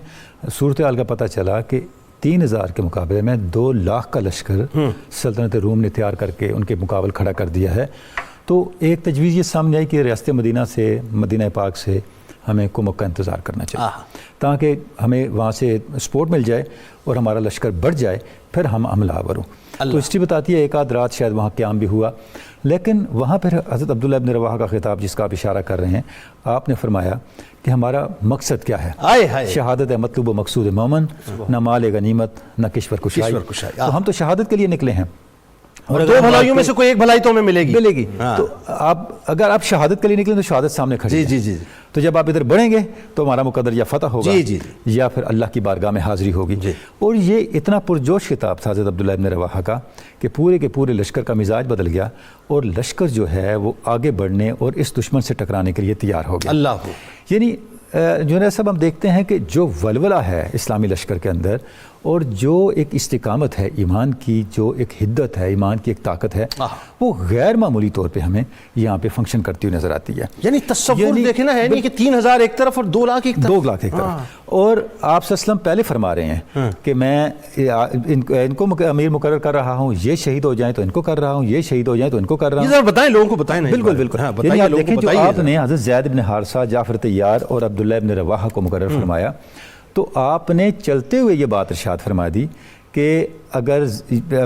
صورتحال کا پتہ چلا کہ 3000 کے مقابلے میں 2 لاکھ کا لشکر سلطنت روم نے تیار کر کے ان کے مقابل کھڑا کر دیا ہے، تو ایک تجویز یہ سامنے آئی کہ ریاست مدینہ سے، مدینہ پاک سے ہمیں کمک کا انتظار کرنا چاہیے تاکہ ہمیں وہاں سے سپورٹ مل جائے اور ہمارا لشکر بڑھ جائے، پھر ہم حملہ آور ہوں. تو ہسٹری بتاتی ہے 1 آدھ رات شاید وہاں قیام بھی ہوا. لیکن وہاں پھر حضرت عبداللہ ابن رواحہ کا خطاب جس کا آپ اشارہ کر رہے ہیں، آپ نے فرمایا کہ ہمارا مقصد کیا ہے؟ شہادت ہے مطلوب و مقصود مومن، نہ مال غنیمت نہ کشور کشائی. تو ہم تو شہادت کے لیے نکلے ہیں. اور دو بھلائیوں میں سے کوئی ایک بھلائی تو ہمیں ملے گی تو آپ اگر آپ شہادت کے لیے نکلیں تو شہادت سامنے کھڑی ہے. جی تو جب آپ ادھر بڑھیں گے تو ہمارا مقدر یا فتح ہوگا جی یا پھر اللہ کی بارگاہ میں حاضری ہوگی. اور یہ اتنا پرجوش خطاب تھا حضرت عبداللہ ابن رواحہ کا کہ پورے کے پورے لشکر کا مزاج بدل گیا اور لشکر جو ہے وہ آگے بڑھنے اور اس دشمن سے ٹکرانے کے لیے تیار ہو گیا. اللہ یعنی جو صاحب ہم دیکھتے ہیں کہ جو ولولہ ہے اسلامی لشکر کے اندر اور جو ایک استقامت ہے ایمان کی، جو ایک حدت ہے ایمان کی، ایک طاقت ہے، وہ غیر معمولی طور پہ ہمیں یہاں پہ فنکشن کرتی ہوئی نظر آتی ہے. یعنی تصور دیکھنا ہے نہیں کہ 3,000 ایک طرف اور 2 لاکھ ایک طرف. 2 لاکھ ایک طرف. اور آپ صلی اللہ علیہ وسلم پہلے فرما رہے ہیں کہ میں ان کو امیر مقرر کر رہا ہوں، یہ شہید ہو جائیں تو ان کو کر رہا ہوں، یہ شہید ہو جائیں تو ان کو کر رہا ہوں. یہ ذرا بتائیں لوگوں کو، بتائیں. بالکل بالکل. یعنی آپ دیکھیں جو آپ نے حضرت زید بن حارثہ، جعفر طیار اور عبداللہ ابن رواحہ کو مقرر فرمایا تو آپ نے چلتے ہوئے یہ بات ارشاد فرما دی کہ اگر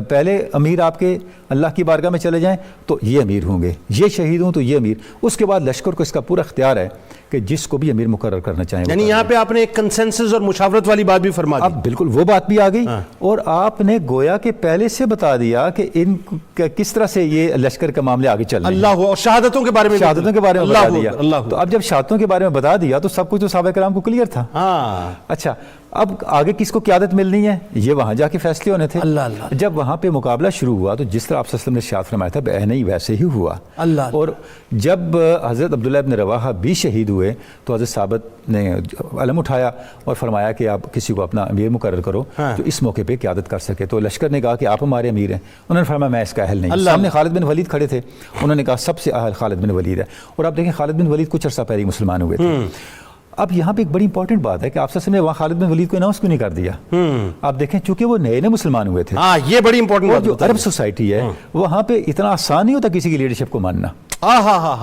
پہلے امیر آپ کے اللہ کی بارگاہ میں چلے جائیں تو یہ امیر ہوں گے، یہ شہید ہوں تو یہ امیر. اس کے بعد لشکر کو اس کا پورا اختیار ہے کہ جس کو بھی امیر مقرر کرنا چاہیں. یعنی یہاں پہ آپ نے ایک کنسنسس اور مشاورت والی بات بھی فرما دی. اب بالکل وہ بات بھی آ گئی اور آپ نے گویا کہ پہلے سے بتا دیا کہ ان کس طرح سے یہ لشکر کا معاملے آگے چل رہے ہیں. اللہ اور شہادتوں کے بارے میں بتا دیا. تو اب جب شہادتوں کے بارے میں بتا دیا تو سب کچھ تو صحابہ کرام کو کلیئر تھا. اچھا اب آگے کس کو قیادت ملنی ہے یہ وہاں جا کے فیصلے ہونے تھے. جب وہاں پہ مقابلہ شروع ہوا تو جس طرح آپ صلی اللہ علیہ وسلم نے ارشاد فرمایا تھا بعینہ ہی ویسے ہی ہوا. اور جب حضرت عبداللہ ابن رواحہ بھی شہید ہوئے تو حضرت ثابت نے علم اٹھایا اور فرمایا کہ آپ کسی کو اپنا امیر مقرر کرو جو اس موقع پہ قیادت کر سکے. تو لشکر نے کہا کہ آپ ہمارے امیر ہیں. انہوں نے فرمایا میں اس کا اہل نہیں. سامنے خالد بن ولید کھڑے تھے، انہوں نے کہا سب سے اہل خالد بن ولید ہے. اور آپ دیکھیں خالد بن ولید کچھ عرصہ پہلے مسلمان ہوئے تھے. اب یہاں پہ ایک بڑی امپورٹنٹ بات ہے کہ آپ نے وہاں خالد بن ولید کو اناؤنس کیوں نہیں کر دیا. آپ دیکھیں چونکہ وہ نئے مسلمان ہوئے تھے. یہ بڑی امپورٹنٹ بات. جو عرب سوسائٹی ہے وہاں پہ اتنا آسان نہیں ہوتا کسی کی لیڈرشپ کو ماننا.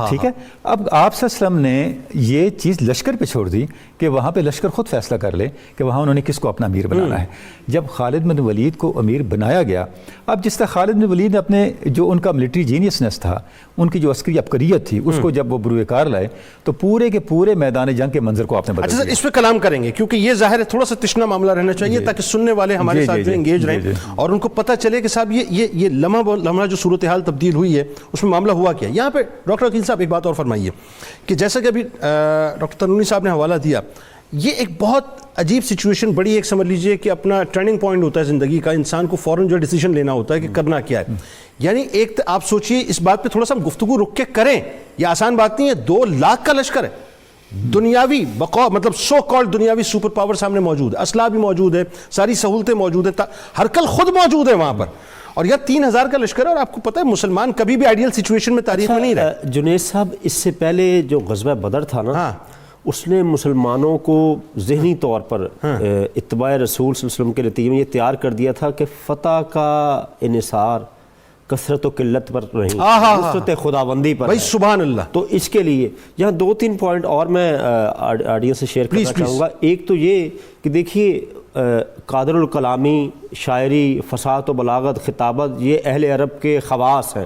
ٹھیک ہے. اب آپ صلی اللہ علیہ وسلم نے یہ چیز لشکر پہ چھوڑ دی کہ وہاں پہ لشکر خود فیصلہ کر لے کہ وہاں انہوں نے کس کو اپنا امیر بنانا ہے. جب خالد بن ولید کو امیر بنایا گیا، اب جس طرح خالد بن ولید نے اپنے جو ان کا ملٹری جینیسنس تھا، ان کی جو عسکری عبقریت تھی، اس کو جب وہ بروئے کار لائے تو پورے کے پورے میدان جنگ کے منظر کو آپ نے بدل دیا. اس پہ کلام کریں گے کیونکہ یہ ظاہر ہے تھوڑا سا تشنا معاملہ رہنا چاہیے تاکہ سننے والے ہمارے ساتھ جو انگیج رہیں اور ان کو پتہ چلے کہ صاحب یہ لمحہ جو صورتحال تبدیل ہوئی ہے اس میں معاملہ ہوا کیا. یہاں پہ ڈاکٹر عقیل صاحب ایک بات اور فرمائیے کہ جیسا کہ ابھی ڈاکٹر تنونی صاحب نے حوالہ دیا، یہ ایک بہت عجیب سچویشن، بڑی ایک سمجھ لیجئے کہ اپنا ٹرننگ پوائنٹ ہوتا ہے زندگی کا، انسان کو فوراً جو ڈیسیجن لینا ہوتا ہے کہ کرنا کیا ہے. یعنی ایک آپ سوچئے اس بات پہ تھوڑا سا گفتگو رک کے کریں، یہ آسان بات نہیں ہے. 2 لاکھ کا لشکر ہے، دنیاوی مطلب سو کالڈ دنیاوی سپر پاور سامنے موجود ہے، اسلحہ بھی موجود ہے، ساری سہولتیں موجود ہیں، ہرکل خود موجود ہے وہاں پر، اور یہ 3,000 کا لشکر ہے. اور آپ کو پتہ ہے مسلمان کبھی بھی آئیڈیل سچویشن میں تاریخ میں نہیں رہے. جنید صاحب اس سے پہلے جو غزوہ بدر تھا نا، اس نے مسلمانوں کو ذہنی طور پر اتباع رسول صلی اللہ علیہ وسلم کے نتیجے میں یہ تیار کر دیا تھا کہ فتح کا انحصار کثرت و قلت پر نہیں، نصرت خداوندی پر. بھائی سبحان اللہ. تو اس کے لیے یہاں 2-3 پوائنٹ اور میں آڈینس سے شیئر کرنا چاہوں گا. ایک تو یہ کہ دیکھیے قادر الکلامی، شاعری، فصاحت و بلاغت، خطابت، یہ اہل عرب کے خواص ہیں.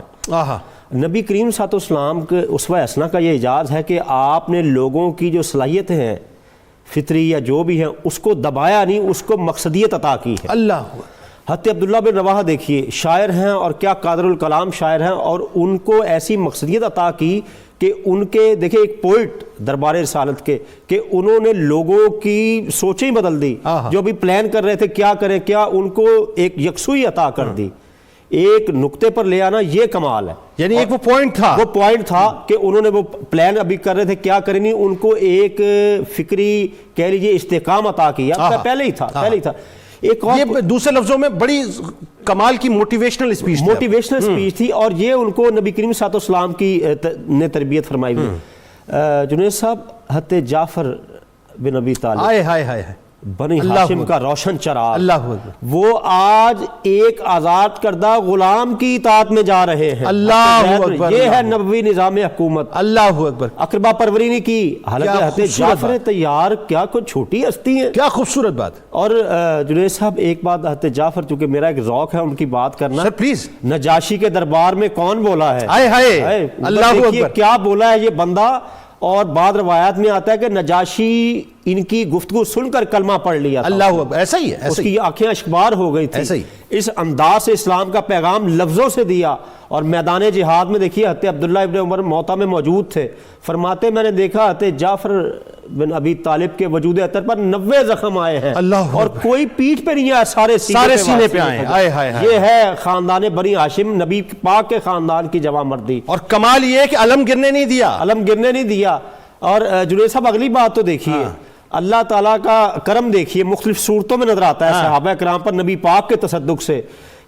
نبی کریم صلی اللہ علیہ وسلم کے اسوہ حسنہ کا یہ اعجاز ہے کہ آپ نے لوگوں کی جو صلاحیتیں ہیں فطری یا جو بھی ہیں اس کو دبایا نہیں، اس کو مقصدیت عطا کی ہے. اللہ. حضرت عبداللہ بن رواحہ دیکھیے شاعر ہیں اور کیا قادر الکلام شاعر ہیں، اور ان کو ایسی مقصدیت عطا کی کہ ان کے دیکھیں ایک پوئٹ دربار رسالت کے کہ انہوں نے لوگوں کی سوچیں ہی بدل دی. جو بھی پلان کر رہے تھے کیا کریں کیا، ان کو ایک یکسوئی عطا کر دی. ایک نقطے پر لے آنا یہ کمال ہے. یعنی ایک وہ پوائنٹ تھا کہ انہوں نے وہ پلان ابھی کر رہے تھے کیا کریں نہیں، ان کو ایک فکری کہہ لیجیے استحکام عطا کیا. پہلے ہی تھا. ایک اور یہ دوسرے لفظوں میں بڑی کمال کی موٹیویشنل اسپیچ تھی، اور یہ ان کو نبی کریم صلی اللہ علیہ وسلم کی نے تربیت فرمائی ہوئی. جنید صاحب حضرت جعفر بن ابی طالب بنی ہاشم کا روشن چراغ، وہ آج ایک آزاد کردہ غلام کی اطاعت میں جا رہے ہیں. اللہ اکبر. یہ ہے نبوی نظام حکومت. اللہ اکبر. اقربا پروری نہیں کی. حالانکہ جعفر طیار کیا کوئی چھوٹی ہستی ہے. کیا خوبصورت بات. اور جنید صاحب ایک بات حضرت جعفر، چونکہ میرا ایک ذوق ہے ان کی بات کرنا. پلیز. نجاشی کے دربار میں کون بولا ہے؟ اللہ اکبر. کیا بولا ہے یہ بندہ، اور بعض روایات میں آتا ہے کہ نجاشی ان کی گفتگو سن کر کلمہ پڑھ لیا تھا، اللہ اکبر، ایسا ہی ہے، اس ایسا ہی کی آنکھیں اشکبار ہو گئی ایسا تھی، ہی۔ اس انداز سے اسلام کا پیغام لفظوں سے دیا۔ اور میدان جہاد میں دیکھیے حضرت عبداللہ ابن عمر موتا میں موجود تھے، فرماتے میں نے دیکھا حضرت جعفر بن ابی طالب کے وجود اطہر پر 90 زخم آئے ہیں، اللہ اور کوئی پیٹھ پہ نہیں ہے، سارے سینے پہ آئے ہیں۔ آئے ہائے ہائے۔ یہ ہے خاندان بنی ہاشم، نبی پاک کے خاندان کی جوان مردی، اور کمال یہ ہے کہ علم گرنے نہیں دیا۔ علم گرنے نہیں دیا۔ اور جنید صاحب اگلی بات تو دیکھیے، اللہ تعالیٰ کا کرم دیکھیے مختلف صورتوں میں نظر آتا ہے صحابہ کرام پر نبی پاک کے تصدق سے،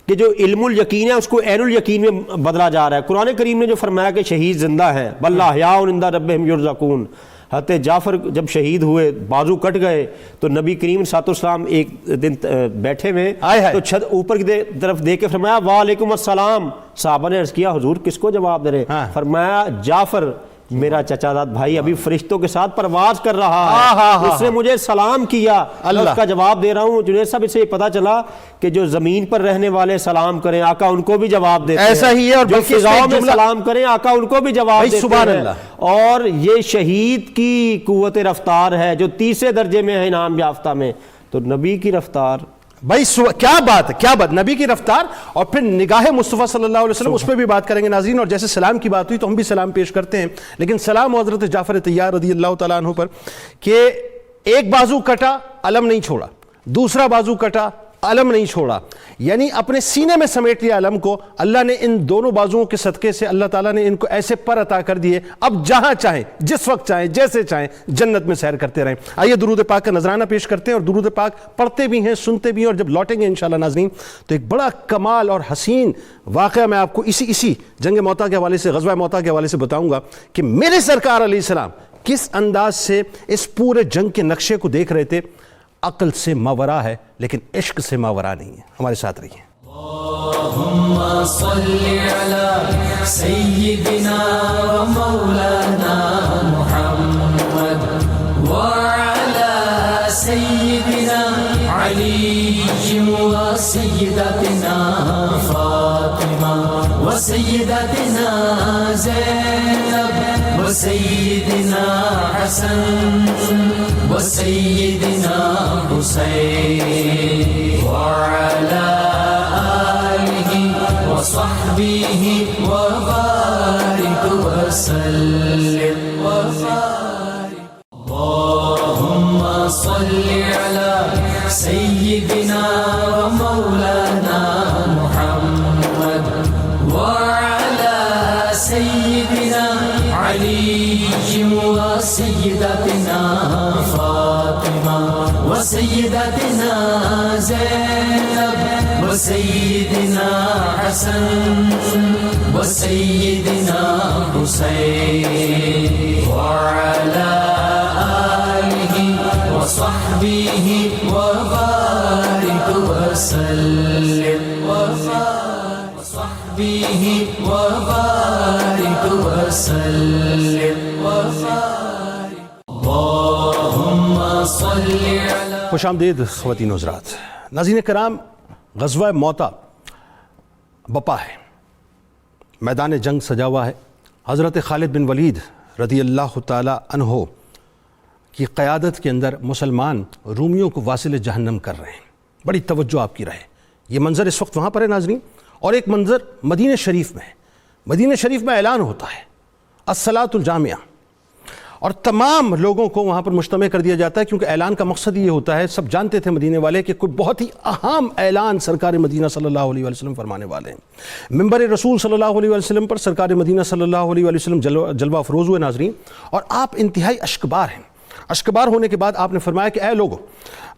کہ جو علم الیقین ہے اس کو عین الیقین میں بدلا جا رہا ہے۔ قرآن کریم نے جو فرمایا کہ شہید زندہ ہیں، بل احیاء عند ربہم یرزقون، حضرت جعفر جب شہید ہوئے، بازو کٹ گئے، تو نبی کریم صلی اللہ علیہ وسلم ایک دن بیٹھے ہوئے تو چھت اوپر کی طرف دیکھ کے فرمایا وعلیکم السلام۔ صحابہ نے عرض کیا حضور کس کو جواب دے رہے ہیں؟ فرمایا جعفر میرا چچا داد بھائی ابھی فرشتوں کے ساتھ پرواز کر رہا ہے، اس نے مجھے سلام کیا، میں اس کا جواب دے رہا ہوں۔ جنید صاحب اس سے یہ پتہ چلا کہ جو زمین پر رہنے والے سلام کریں آقا ان کو بھی جواب دیتے ہیں، ایسا ہی ہے، اور جو فضاؤں میں سلام کریں آقا ان کو بھی جواب دیتے ہیں۔ سبحان اللہ۔ اور یہ شہید کی قوت رفتار ہے جو تیسرے درجے میں ہے انعام یافتہ میں، تو نبی کی رفتار بھائی کیا بات ہے، کیا بات، نبی کی رفتار، اور پھر نگاہ مصطفیٰ صلی اللہ علیہ وسلم، اس پہ بھی بات کریں گے ناظرین۔ اور جیسے سلام کی بات ہوئی تو ہم بھی سلام پیش کرتے ہیں، لیکن سلام حضرت جعفر طیار رضی اللہ تعالیٰ عنہ پر کہ ایک بازو کٹا علم نہیں چھوڑا، دوسرا بازو کٹا علم نہیں چھوڑا، یعنی اپنے سینے میں سمیٹ لیا علم کو۔ اللہ نے ان دونوں بازوؤں کے صدقے سے اللہ تعالیٰ نے ان کو ایسے پر عطا کر دیے، اب جہاں چاہیں، جس وقت چاہیں، جیسے چاہیں جنت میں سیر کرتے رہیں۔ آئیے درود پاک کا نذرانہ پیش کرتے ہیں، اور درود پاک پڑھتے بھی ہیں، سنتے بھی ہیں، اور جب لوٹیں گے انشاءاللہ ناظرین تو ایک بڑا کمال اور حسین واقعہ میں آپ کو اسی جنگ موتا کے حوالے سے، غزوہ موتا کے حوالے سے بتاؤں گا کہ میرے سرکار علیہ السلام کس انداز سے اس پورے جنگ کے نقشے کو دیکھ رہے تھے۔ عقل سے ماورا ہے لیکن عشق سے ماورا نہیں ہے۔ ہمارے ساتھ رہیے۔ اللہم صلی علی سیدنا و مولانا محمد وعلی سیدنا علی و سیدتنا فاطمہ و سیدتنا زینب و سیدنا حسن و سیدنا حسین وعلی وصحبه وبارك وسلم وبارك اللهم صل على سيدنا ومولانا محمد وعلى سيدنا علي وسيدتنا فاطمة وسيدتنا زينب وسيدنا حسن وسيدنا حسين وعلى آله وصحبه وبارك وسلم وصحبه وبارك وسلم اللهم صل على خوش آمدید خواتین و حضرات۔ ناظرین کرام، غزوہ موتا بپا ہے، میدان جنگ سجا ہوا ہے۔ حضرت خالد بن ولید رضی اللہ تعالی عنہ کی قیادت کے اندر مسلمان رومیوں کو واصل جہنم کر رہے ہیں۔ بڑی توجہ آپ کی رہے، یہ منظر اس وقت وہاں پر ہے ناظرین، اور ایک منظر مدینہ شریف میں ہے۔ مدینہ شریف میں اعلان ہوتا ہے الصلاۃ الجامعہ، اور تمام لوگوں کو وہاں پر مجتمع کر دیا جاتا ہے، کیونکہ اعلان کا مقصد یہ ہوتا ہے، سب جانتے تھے مدینے والے کہ کوئی بہت ہی اہم اعلان سرکار مدینہ صلی اللہ علیہ وسلم فرمانے والے ہیں۔ منبر رسول صلی اللہ علیہ وسلم پر سرکار مدینہ صلی اللہ علیہ وسلم جلوہ افروز ہوئے ناظرین، اور آپ انتہائی اشکبار ہیں۔ اشکبار ہونے کے بعد آپ نے فرمایا کہ اے لوگو،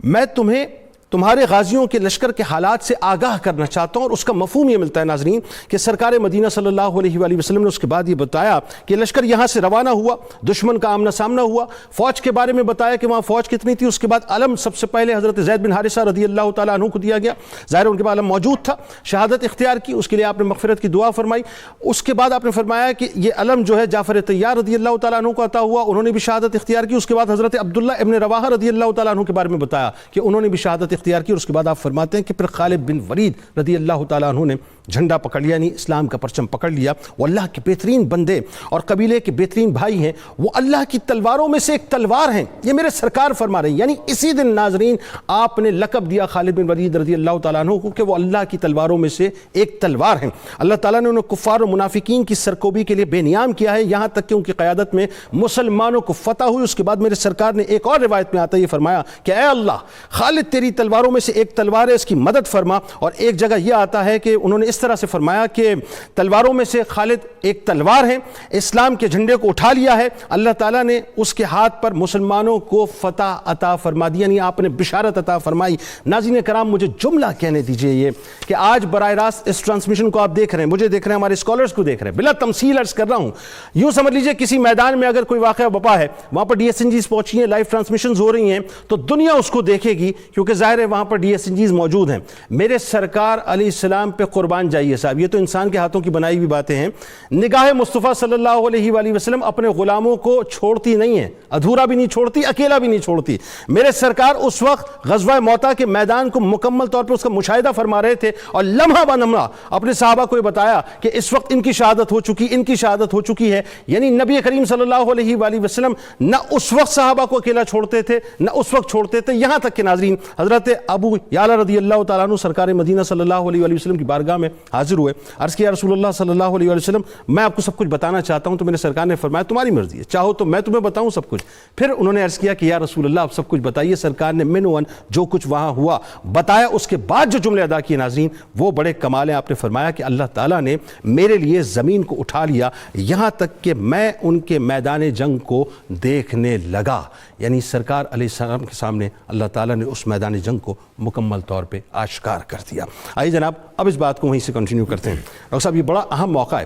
میں تمہیں تمہارے غازیوں کے لشکر کے حالات سے آگاہ کرنا چاہتا ہوں، اور اس کا مفہوم یہ ملتا ہے ناظرین کہ سرکار مدینہ صلی اللہ علیہ وآلہ وسلم نے اس کے بعد یہ بتایا کہ لشکر یہاں سے روانہ ہوا، دشمن کا آمنا سامنا ہوا، فوج کے بارے میں بتایا کہ وہاں فوج کتنی تھی۔ اس کے بعد علم سب سے پہلے حضرت زید بن حارثہ رضی اللہ تعالیٰ عنہ کو دیا گیا، ظاہر ان کے بعد علم موجود تھا، شہادت اختیار کی، اس کے لیے آپ نے مغفرت کی دعا فرمائی۔ اس کے بعد آپ نے فرمایا کہ یہ علم جو ہے جعفر طیار رضی اللہ تعالیٰ عنہ کو عطا ہوا، انہوں نے بھی شہادت اختیار کی۔ اس کے بعد حضرت عبداللہ ابن رواحہ رضی اللہ تعالیٰ عنہ کے بارے میں بتایا کہ انہوں نے بھی شہادت اختیار کی اور اس کے بعد آپ فرماتے ہیں کہ پھر خالد بن ولید رضی اللہ تعالیٰ عنہ نے جھنڈا پکڑ لیا، یعنی اسلام کا پرچم پکڑ لیا. وہ اللہ کے بہترین بندے اور قبیلے کے بہترین بھائی ہیں، وہ اللہ کی تلواروں میں سے ایک تلوار ہیں. یہ میرے سرکار فرما رہے ہیں. یعنی اسی دن ناظرین آپ نے لقب دیا خالد بن ولید رضی اللہ تعالیٰ عنہ کو کہ وہ اللہ کی تلواروں میں سے ایک تلوار ہیں. اللہ تعالیٰ نے انہیں کفار و منافقین کی سرکوبی کے لیے بے نیام کیا ہے، یہاں تک کہ ان کی قیادت میں مسلمانوں کو فتح ہوئی. اس کے بعد میرے سرکار نے ایک اور روایت میں آتا یہ فرمایا کہ اے اللہ، خالد تیری تلواروں میں سے ایک تلوار ہے، اس کی مدد فرما. اور ایک جگہ یہ آتا ہے کہ انہوں نے اس طرح سے فرمایا کہ تلواروں میں سے خالد ایک تلوار ہے، اسلام کے جھنڈے کو اٹھا لیا ہے، اللہ تعالیٰ نے اس کے ہاتھ پر مسلمانوں کو فتح عطا فرما دیا، یعنی آپ نے بشارت عطا فرمائی. ناظرین کرام مجھے جملہ کہنے دیجئے یہ کہ آج براہ راست اس ٹرانسمیشن کو آپ دیکھ رہے ہیں، مجھے دیکھ رہے ہیں، ہمارے اسکالرز کو دیکھ رہے ہیں، بلا تمثیل عرض کر رہا ہوں. یوں سمجھ لیجئے کسی میدان میں اگر کوئی واقعہ بپا ہے، وہاں پر ڈی ایس این جیز پہنچی ہیں، لائیو ٹرانسمیشنز ہو رہی ہیں، تو دنیا اس کو دیکھے گی کیونکہ ظاہر ہے وہاں پر ڈی ایس این جیز موجود ہیں. میرے سرکار علیہ السلام پہ قربان جائیے صاحب، یہ تو انسان کے ہاتھوں کی بنائی ہوئی باتیں ہیں. نگاہ مصطفیٰ صلی اللہ علیہ وآلہ وسلم اپنے غلاموں کو چھوڑتی نہیں ہیں، ادھورا بھی نہیں چھوڑتی، اکیلا بھی نہیں چھوڑتی. میرے سرکار اس وقت غزوہ موتا کے میدان کو مکمل طور پر اس کا مشاہدہ فرما رہے تھے اور لمحہ بہ لمحہ اپنے صحابہ کو یہ بتایا کہ اس وقت ان کی شہادت ہو چکی، ان کی شہادت ہو چکی ہے. یعنی نبی کریم صلی اللہ علیہ وآلہ وسلم نہ اس وقت صحابہ کو اکیلا چھوڑتے تھے نہ اس وقت چھوڑتے تھے، یہاں تک کہ ناظرین حضرت ابو یعلا رضی اللہ تعالیٰ عنہ سرکار مدینہ صلی اللہ علیہ وآلہ وسلم کی بارگاہ میں حاضر ہوئے. عرض کیا رسول اللہ صلی اللہ علیہ وآلہ وسلم میں آپ کو سب کچھ بتانا چاہتا ہوں. تو میرے سرکار نے فرمایا تمہاری مرضی ہے، چاہو تو میں تمہیں بتاؤں سب کچھ. پھر انہوں نے عرض کیا کہ یا رسول اللہ آپ سب کچھ بتائیے. سرکار نے من ون جو کچھ وہاں ہوا بتایا. اس کے بعد جو جملے ادا کیے ناظرین وہ بڑے کمال ہیں. آپ نے فرمایا کہ اللہ تعالیٰ نے میرے لیے زمین کو اٹھا لیا یہاں تک کہ میں ان کے میدان جنگ کو دیکھنے لگا. یعنی سرکار علیہ السلام کے سامنے اللہ تعالیٰ نے اس میدان جنگ کو مکمل طور پہ آشکار کر دیا. آئیے جناب اب اس بات کو وہیں سے کنٹینیو کرتے ہیں. ڈاکٹر صاحب یہ بڑا اہم موقع ہے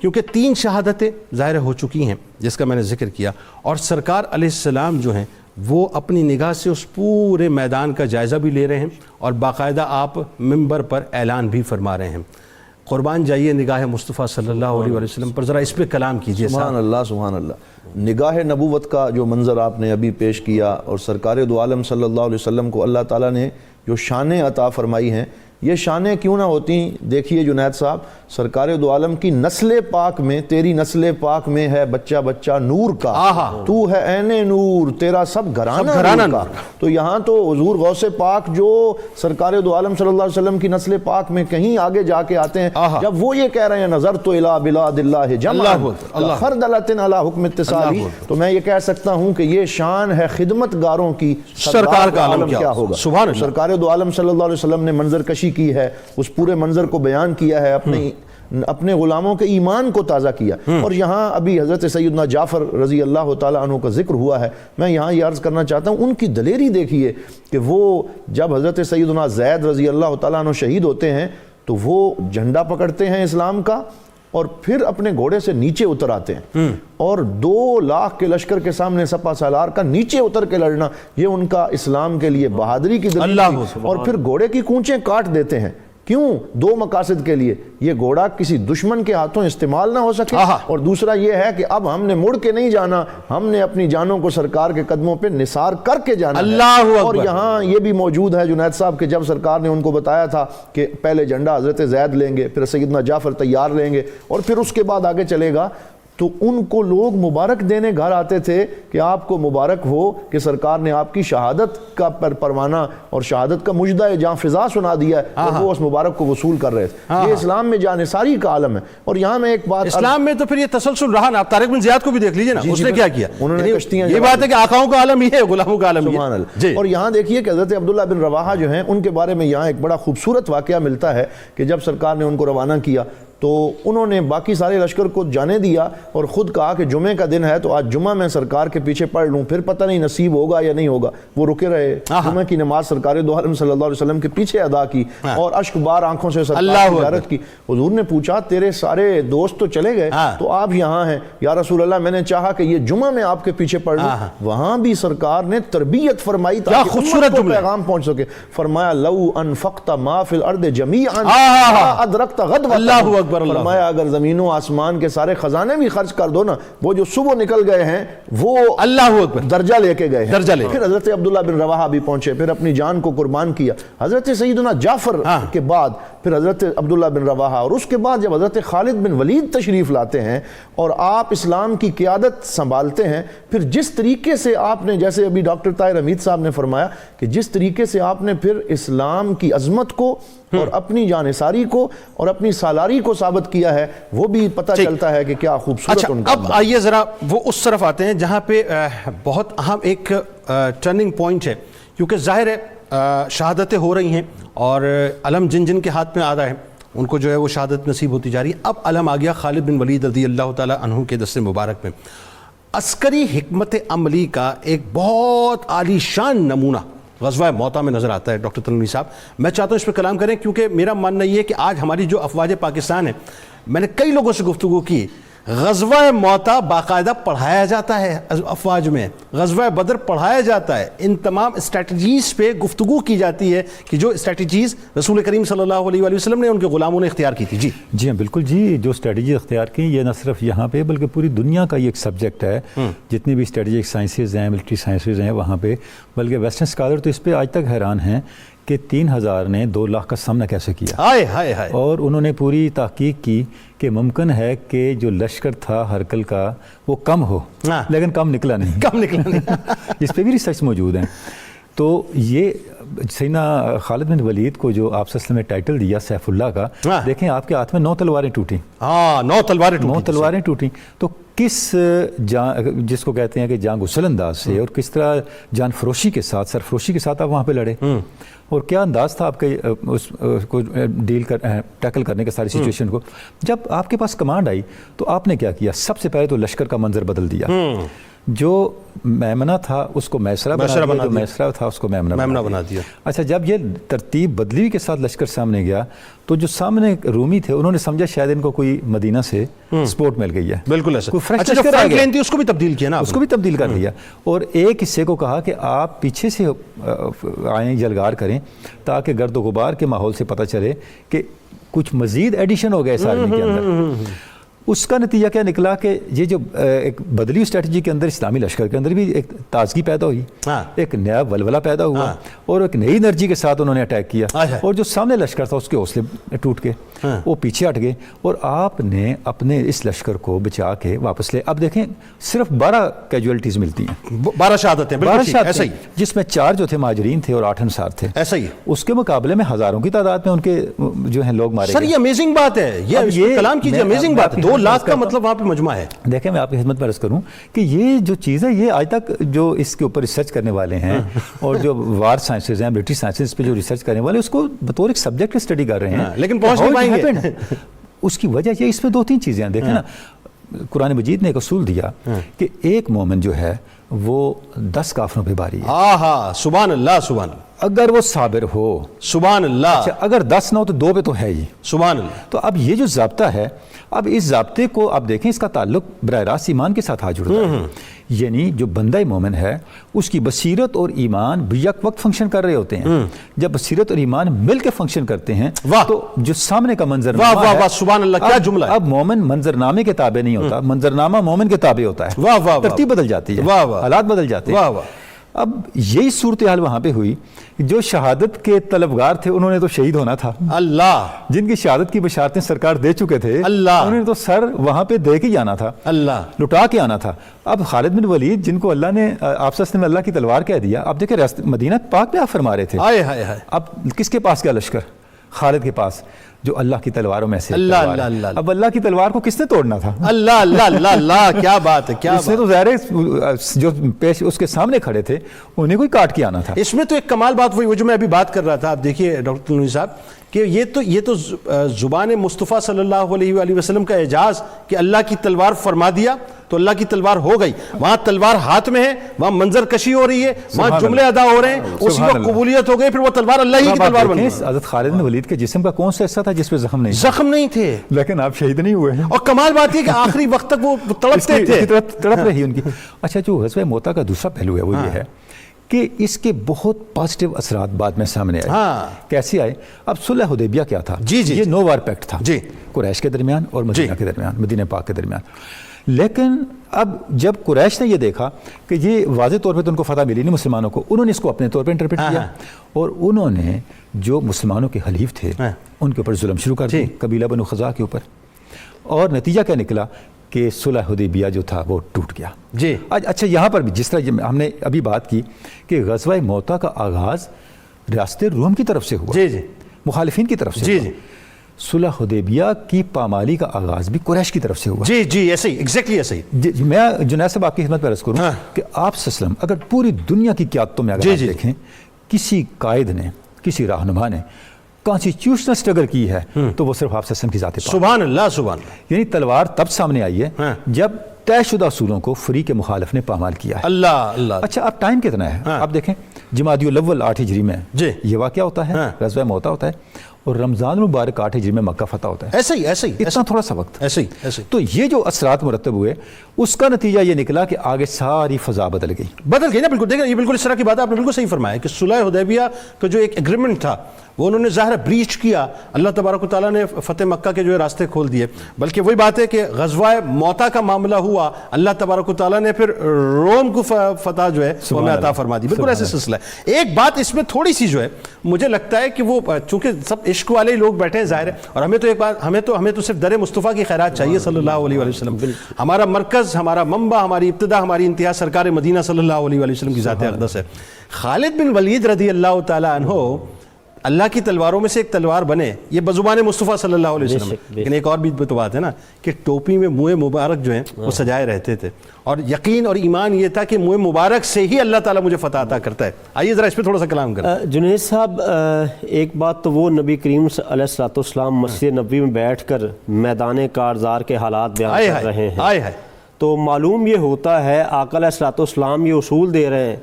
کیونکہ 3 شہادتیں ظاہر ہو چکی ہیں جس کا میں نے ذکر کیا، اور سرکار علیہ السلام جو ہیں وہ اپنی نگاہ سے اس پورے میدان کا جائزہ بھی لے رہے ہیں اور باقاعدہ آپ منبر پر اعلان بھی فرما رہے ہیں. قربان جائیے نگاہ مصطفیٰ صلی اللہ علیہ وآلہ وسلم پر، ذرا اس پہ کلام کیجیے. سبحان اللہ سبحان اللہ. نگاہ نبوت کا جو منظر آپ نے ابھی پیش کیا اور سرکار دو عالم صلی اللہ علیہ وسلم کو اللہ تعالیٰ نے جو شانیں عطا فرمائی ہیں، یہ شانیں کیوں نہ ہوتی. دیکھیے جنید صاحب، سرکار دو عالم کی نسل پاک میں، تیری نسل پاک میں ہے بچہ بچہ نور کا، تو ہے عین نور، تیرا سب گھرانہ نور کا. تو یہاں تو حضور غوث پاک جو سرکار دو عالم صلی اللہ علیہ وسلم کی نسل پاک میں کہیں آگے جا کے آتے ہیں، جب وہ یہ کہہ رہے ہیں نظر تو الی بلاد اللہ جمعا خردلۃ علی حکم اتصالی، تو میں یہ کہہ سکتا ہوں کہ یہ شان ہے خدمت گاروں کی. سرکار کا عالم کیا ہوگا. سرکار دو عالم صلی اللہ علیہ وسلم نے منظر کشی کی ہے، اس پورے منظر کو بیان کیا ہے، اپنے غلاموں کے ایمان کو تازہ کیا. اور یہاں ابھی حضرت سیدنا جعفر رضی اللہ تعالیٰ عنہ کا ذکر ہوا ہے. میں یہاں یہ عرض کرنا چاہتا ہوں ان کی دلیری دیکھیے کہ وہ جب حضرت سیدنا زید رضی اللہ تعالیٰ عنہ شہید ہوتے ہیں تو وہ جھنڈا پکڑتے ہیں اسلام کا اور پھر اپنے گھوڑے سے نیچے اتر آتے ہیں اور 2 لاکھ کے لشکر کے سامنے سپہ سالار کا نیچے اتر کے لڑنا، یہ ان کا اسلام کے لیے بہادری کی دلیل تھی. اور پھر گھوڑے کی کونچیں کاٹ دیتے ہیں. کیوں؟ 2 مقاصد کے لیے. یہ گھوڑا کسی دشمن کے ہاتھوں استعمال نہ ہو سکے، اور دوسرا یہ ہے کہ اب ہم نے مڑ کے نہیں جانا، ہم نے اپنی جانوں کو سرکار کے قدموں پہ نثار کر کے جانا ہے. اور یہاں یہ بھی موجود ہے جنید صاحب کہ جب سرکار نے ان کو بتایا تھا کہ پہلے جھنڈا حضرت زید لیں گے، پھر سیدنا جعفر تیار لیں گے اور پھر اس کے بعد آگے چلے گا، تو ان کو لوگ مبارک دینے گھر آتے تھے کہ آپ کو مبارک ہو کہ سرکار نے آپ کی شہادت کا پروانہ اور شہادت کا مجدہ جہاں فضا سنا دیا ہے، اور وہ اس مبارک کو وصول کر رہے تھے. یہ اسلام میں جانثاری کا عالم ہے. اور یہاں میں ایک بات، اسلام میں تو پھر یہ تسلسل رہا نا. آپ طارق بن زیاد کو بھی دیکھ لیجئے نا، اس نے کیا کیا. انہوں نے کشتیاں، یہ بات ہے کہ آقاؤں کا عالم یہ ہے، غلاموں کا عالم یہ. اور یہاں دیکھیے کہ حضرت عبداللہ بن رواحہ جو ہیں ان کے بارے میں یہاں ایک بڑا خوبصورت واقعہ ملتا ہے کہ جب سرکار نے ان کو روانہ کیا تو انہوں نے باقی سارے لشکر کو جانے دیا اور خود کہا کہ جمعے کا دن ہے تو آج جمعہ میں سرکار کے پیچھے پڑھ لوں، پھر پتہ نہیں نصیب ہوگا یا نہیں ہوگا. وہ رکے رہے، جمعہ کی نماز سرکار دو عالم صلی اللہ علیہ وسلم کے پیچھے ادا کی اور اشک بار آنکھوں سے سرکار کی زیارت کی. حضور نے پوچھا تیرے سارے دوست تو چلے گئے تو آپ یہاں ہیں. یا رسول اللہ میں نے چاہا کہ یہ جمعہ میں آپ کے پیچھے پڑھ لوں. وہاں بھی سرکار نے تربیت فرمائی تاکہ امت کو پیغام پہنچ سکے. فرمایا لو انفقت ما فی الارض جمیعا ادرکت غدوۃ. اکبر، اللہ فرمایا اگر زمین و آسمان کے سارے خزانے بھی خرچ کر دو نا، وہ جو صبح نکل گئے ہیں وہ اللہ اکبر درجہ لے کے گئے ہیں، درجہ لے۔ پھر حضرت عبداللہ بن رواحہ بھی پہنچے، پھر اپنی جان کو قربان کیا، حضرت سیدنا جعفر کے بعد پھر حضرت عبداللہ بن رواحہ، اور اس کے بعد جب حضرت خالد بن ولید تشریف لاتے ہیں اور آپ اسلام کی قیادت سنبھالتے ہیں، پھر جس طریقے سے آپ نے، جیسے ابھی ڈاکٹر طاہر حمید صاحب نے فرمایا کہ جس طریقے سے آپ نے پھر اسلام کی عظمت کو اور اپنی جانثاری کو اور اپنی سالاری کو ثابت کیا ہے، وہ بھی پتہ چلتا ہے کہ کیا خوبصورت اچھا ان کا اب آئیے ذرا وہ اس طرف آتے ہیں جہاں پہ بہت اہم ایک ٹرننگ پوائنٹ ہے، کیونکہ ظاہر ہے شہادتیں ہو رہی ہیں اور علم جن جن کے ہاتھ میں آ رہا ہے ان کو جو ہے وہ شہادت نصیب ہوتی جا رہی ہے۔ اب علم آ گیا خالد بن ولید رضی اللہ تعالیٰ عنہ کے دست مبارک میں۔ عسکری حکمت عملی کا ایک بہت عالی شان نمونہ غزوہ موطا میں نظر آتا ہے ڈاکٹر تنوی صاحب۔ میں چاہتا ہوں اس پہ کلام کریں، کیونکہ میرا ماننا یہ ہے کہ آج ہماری جو افواج پاکستان ہے، میں نے کئی لوگوں سے گفتگو کی، غزوہ موطا باقاعدہ پڑھایا جاتا ہے افواج میں، غزوہ بدر پڑھایا جاتا ہے، ان تمام اسٹریٹجیز پہ گفتگو کی جاتی ہے کہ جو اسٹریٹجیز رسول کریم صلی اللہ علیہ وآلہ وسلم نے ان کے غلاموں نے اختیار کی تھی۔ جی جی ہاں بالکل جی، جو اسٹریٹجی اختیار کی یہ نہ صرف یہاں پہ بلکہ پوری دنیا کا یہ ایک سبجیکٹ ہے، جتنی بھی اسٹریٹجک سائنسز ہیں، ملٹری سائنسز ہیں وہاں پہ، بلکہ ویسٹرن اسکالر تو اس پہ آج تک حیران ہیں کہ 3000 نے 2 لاکھ کا سامنا کیسے کیا، ہائے ہائے ہائے، اور انہوں نے پوری تحقیق کی کہ ممکن ہے کہ جو لشکر تھا ہرکل کا وہ کم ہو، لیکن کم نکلا نہیں، کم نکلا نہیں۔ اس پہ بھی ریسرچ موجود ہیں۔ تو یہ سیدنا خالد بن ولید کو جو آپ صلی اللہ علیہ وسلم نے ٹائٹل دیا سیف اللہ کا، دیکھیں آپ کے ہاتھ میں 9 تلواریں ٹوٹیں، 9 تلواریں ٹوٹیں، 9 تلواریں ٹوٹیں، تو کس جس کو کہتے ہیں کہ جان گسل انداز سے اور کس طرح جان فروشی کے ساتھ، سرفروشی کے ساتھ آپ وہاں پہ لڑے، اور کیا انداز تھا آپ کے اس کو ٹیکل کرنے کے ساری سچویشن کو۔ جب آپ کے پاس کمانڈ آئی تو آپ نے کیا کیا؟ سب سے پہلے تو لشکر کا منظر بدل دیا، جو میمنہ تھا اس کو میسرہ بنا دیا، جو میسرہ تھا اس کو میمنہ بنا دیا۔ اچھا جب یہ ترتیب بدلی کے ساتھ لشکر سامنے گیا تو جو سامنے رومی تھے انہوں نے سمجھا شاید ان کو کوئی مدینہ سے سپورٹ مل گئی ہے، بالکل ایسا۔ کوئی فریش اچھا جو لشکر آ فرنٹ گیا، لائن تھی اس کو بھی تبدیل کیا نا، اس کو بھی تبدیل کر دیا، اور ایک حصے کو کہا کہ آپ پیچھے سے آئیں جلگار کریں تاکہ گرد و غبار کے ماحول سے پتہ چلے کہ کچھ مزید ایڈیشن ہو گیا اس آرمی کے اندر۔ اس کا نتیجہ کیا نکلا کہ یہ جو ایک بدلی اسٹریٹجی کے اندر اسلامی لشکر کے اندر بھی ایک تازگی پیدا ہوئی، ایک نیا ولولہ پیدا ہوا، اور ایک نئی انرجی کے ساتھ انہوں نے اٹیک کیا، اور جو سامنے لشکر تھا اس کے حوصلے ٹوٹ گئے، وہ پیچھے ہٹ گئے، اور آپ نے اپنے اس لشکر کو بچا کے واپس لے۔ اب دیکھیں صرف 12 کیجویلٹیز ملتی ہیں، 12 شہادتیں، 12 ایسا شہادتیں، ہی، جس میں 4 جو تھے مہاجرین تھے اور 8 انصار تھے، ایسا ہی۔ اس کے مقابلے میں ہزاروں کی تعداد میں ان کے جو ہیں لوگ مارے سر گئے۔ یہ امیزنگ بات ہے، یہ کلام کیجئے، امیزنگ بات ہے، 2 لاکھ کا مطلب وہاں پہ مجمع ہے۔ دیکھیں میں آپ کی خدمت میں عرض کروں کہ یہ جو چیز ہے یہ آج تک جو اس کے اوپر ریسرچ کرنے والے ہیں اور جو وار سائنسز ہیں، ملٹری سائنسز پہ جو ریسرچ کرنے والے اس کو بطور ایک سبجیکٹ اسٹڈی کر رہے ہیں، لیکن پہنچ نہیں پائیں گے۔ اس کی وجہ یہ اس میں 2-3 چیزیں ہیں۔ دیکھیں نا قرآن مجید نے ایک اصول دیا کہ ایک مومن جو ہے وہ 10 کافروں پہ باری ہے، آہا سبحان اللہ، سبحان اللہ، اگر وہ صابر ہو، سبحان اللہ، اچھا اگر 10 نہ ہو تو 2 پہ تو ہے ہی، سبحان اللہ۔ تو اب یہ جو ضابطہ ہے، اب اس ضابطے کو آپ دیکھیں اس کا تعلق براہ راست ایمان کے ساتھ آ جڑتا ہے، یعنی جو بندہ مومن ہے اس کی بصیرت اور ایمان بیک وقت فنکشن کر رہے ہوتے ہیں۔ جب بصیرت اور ایمان مل کے فنکشن کرتے ہیں تو جو سامنے کا منظرنامہ واہ واہ سبحان اللہ، کیا جملہ ہے۔ اب مومن منظرنامے کے تابع نہیں ہوتا، منظرنامہ مومن کے تابع ہوتا ہے، واہ واہ، ترتیب بدل جاتی ہے، واہ واہ، حالات بدل جاتے ہیں۔ واہ واہ۔ اب یہی صورتحال وہاں پہ ہوئی، جو شہادت کے طلبگار تھے انہوں نے تو شہید ہونا تھا، اللہ، جن کی شہادت کی بشارتیں سرکار دے چکے تھے، اللہ، انہوں نے تو سر وہاں پہ دے کے جانا تھا، اللہ، لٹا کے آنا تھا۔ اب خالد بن ولید جن کو اللہ نے آپ صلی اللہ علیہ وسلم نے اللہ کی تلوار کہہ دیا، اب دیکھیں مدینہ پاک میں آپ فرما رہے تھے، ہائے ہائے ہائے، اب کس کے پاس کیا لشکر؟ خالد کے پاس، جو اللہ کی تلواروں میں سے اللہ تلوار ہے۔ اللہ اللہ، اب اللہ کی تلوار کو کس نے توڑنا تھا؟ اللہ اللہ اللہ اللہ، کیا بات ہے، کیا اس نے تو ظاہر ہے جو پیش اس کے سامنے کھڑے تھے انہیں کوئی کاٹ کے آنا تھا۔ اس میں تو ایک کمال بات وہی، وہ جو میں ابھی بات کر رہا تھا، آپ دیکھیے ڈاکٹر تنوی صاحب کہ یہ تو زبان مصطفیٰ صلی اللہ علیہ وآلہ وسلم کا اعجاز کہ اللہ کی تلوار فرما دیا تو اللہ کی تلوار ہو گئی، وہاں تلوار ہاتھ میں ہے، وہاں منظر کشی ہو رہی ہے، وہاں جملے ادا ہو رہے ہیں، اسی وقت قبولیت ہو گئی، پھر وہ تلوار اللہ ہی کی تلوار بن گئی۔ حضرت خالد بن ولید کے جسم کا کون سا حصہ تھا جس پہ زخم نہیں؟ زخم نہیں تھے، لیکن آپ شہید نہیں ہوئے ہیں، اور کمال بات یہ کہ آخری وقت تک وہ تڑپتے تھے، تڑپ رہی ان کی۔ اچھا جو غزوہ موتا کا دوسرا پہلو ہے وہ یہ ہے کہ اس کے بہت پازیٹیو اثرات بعد میں سامنے آئے. ہاں. کیسے آئے؟ اب صلح حدیبیہ کیا تھا؟ جی جی یہ نو وار پیکٹ تھا جی قریش کے درمیان اور مدینہ جی. کے درمیان، مدینہ پاک کے درمیان. لیکن اب جب قریش نے یہ دیکھا کہ یہ واضح طور پہ تو ان کو فتح ملی نہیں مسلمانوں کو، انہوں نے اس کو اپنے طور پہ انٹرپریٹ کیا اور انہوں نے جو مسلمانوں کے حلیف تھے ان کے اوپر ظلم شروع کر دیا، قبیلہ بنو خزاع کے اوپر. اور نتیجہ کیا نکلا کہ صلح حدیبیہ جو تھا وہ ٹوٹ گیا. جی. اچھا یہاں پر بھی جس طرح ہم نے ابھی بات کی کہ غزوہ موتا کا آغاز ریاست روم کی طرف سے ہوا، جی جی مخالفین کی طرف سے جی ہوا. جی صلح حدیبیہ کی پامالی کا آغاز بھی قریش کی طرف سے ہوا. جی جی ایسے ہی ایگزیکٹلی ایسے ہی. میں جنید صاحب آپ کی خدمت میں عرض کروں کہ آپ صلی اللہ علیہ وسلم اگر پوری دنیا کی قیادتوں میں اگر آپ دیکھیں کسی قائد نے، کسی رہنما نے کانسٹیٹیوشنل اسٹرگل کی ہے تو وہ صرف آپ صلی اللہ علیہ وسلم کی ذات پاک. سبحان اللہ سبحان اللہ. یعنی تلوار تب سامنے آئی ہے جب طے شدہ اصولوں کو فریق مخالف نے پامال کیا ہے. اللہ اللہ. اچھا اب ٹائم کتنا ہے؟ آپ دیکھیں جمادی الاول 8 ہجری میں یہ واقعہ ہوتا ہے، غزوہ موتا ہوتا ہے، اور رمضان المبارک 8 ہجری میں مکہ فتح ہوتا ہے. ایسے ہی ایسے ہی اتنا تھوڑا سا وقت. ایسے ہی ایسے ہی. تو یہ جو اثرات مرتب ہوئے اس کا نتیجہ یہ نکلا کہ آگے ساری فضا بدل گئی. بدل گئی نا بالکل. دیکھیں یہ بالکل اس طرح کی بات ہے، آپ نے بالکل صحیح فرمایا کہ صلح حدیبیہ کا جو ایک ایگریمنٹ تھا وہ انہوں نے ظاہر بریچ کیا. اللہ تبارک و تعالیٰ نے فتح مکہ کے جو ہے راستے کھول دیے. بلکہ وہی بات ہے کہ غزوہ موتا کا معاملہ ہوا، اللہ تبارک و تعالیٰ نے پھر روم کو فتح جو ہے وہ ہمیں عطا فرما دی. بالکل ایسے سلسلہ ہے. ایک بات اس میں تھوڑی سی جو ہے مجھے لگتا ہے کہ وہ چونکہ سب عشق والے ہی لوگ بیٹھے ہیں ظاہر ہے، اور ہمیں تو ایک بات ہمیں تو صرف در مصطفیٰ کی خیرات چاہیے صلی اللہ علیہ وآلہ وسلم. ہمارا مرکز، ہمارا منبع، ہماری ابتدا، ہماری انتہا سرکار مدینہ صلی اللہ علیہ وآلہ وسلم کی ذات اقدس ہے. خالد بن ولید رضی اللہ تعالیٰ عنہ اللہ کی تلواروں میں سے ایک تلوار بنے، یہ بزبان مصطفیٰ صلی اللہ علیہ وسلم. لیکن ایک اور بھی تو بات ہے نا کہ ٹوپی میں منہ مبارک جو ہیں وہ سجائے رہتے تھے، اور یقین اور ایمان یہ تھا کہ منہ مبارک سے ہی اللہ تعالیٰ مجھے فتح عطا کرتا ہے. آئیے ذرا اس پہ تھوڑا سا کلام کریں. جنید صاحب ایک بات تو وہ نبی کریم علیہ الصلوۃ والسلام مسجد نبوی میں بیٹھ کر میدان کارزار کے حالات بیان کر رہے ہیں، تو معلوم یہ ہوتا ہے آقا علیہ الصلوۃ والسلام یہ اصول دے رہے ہیں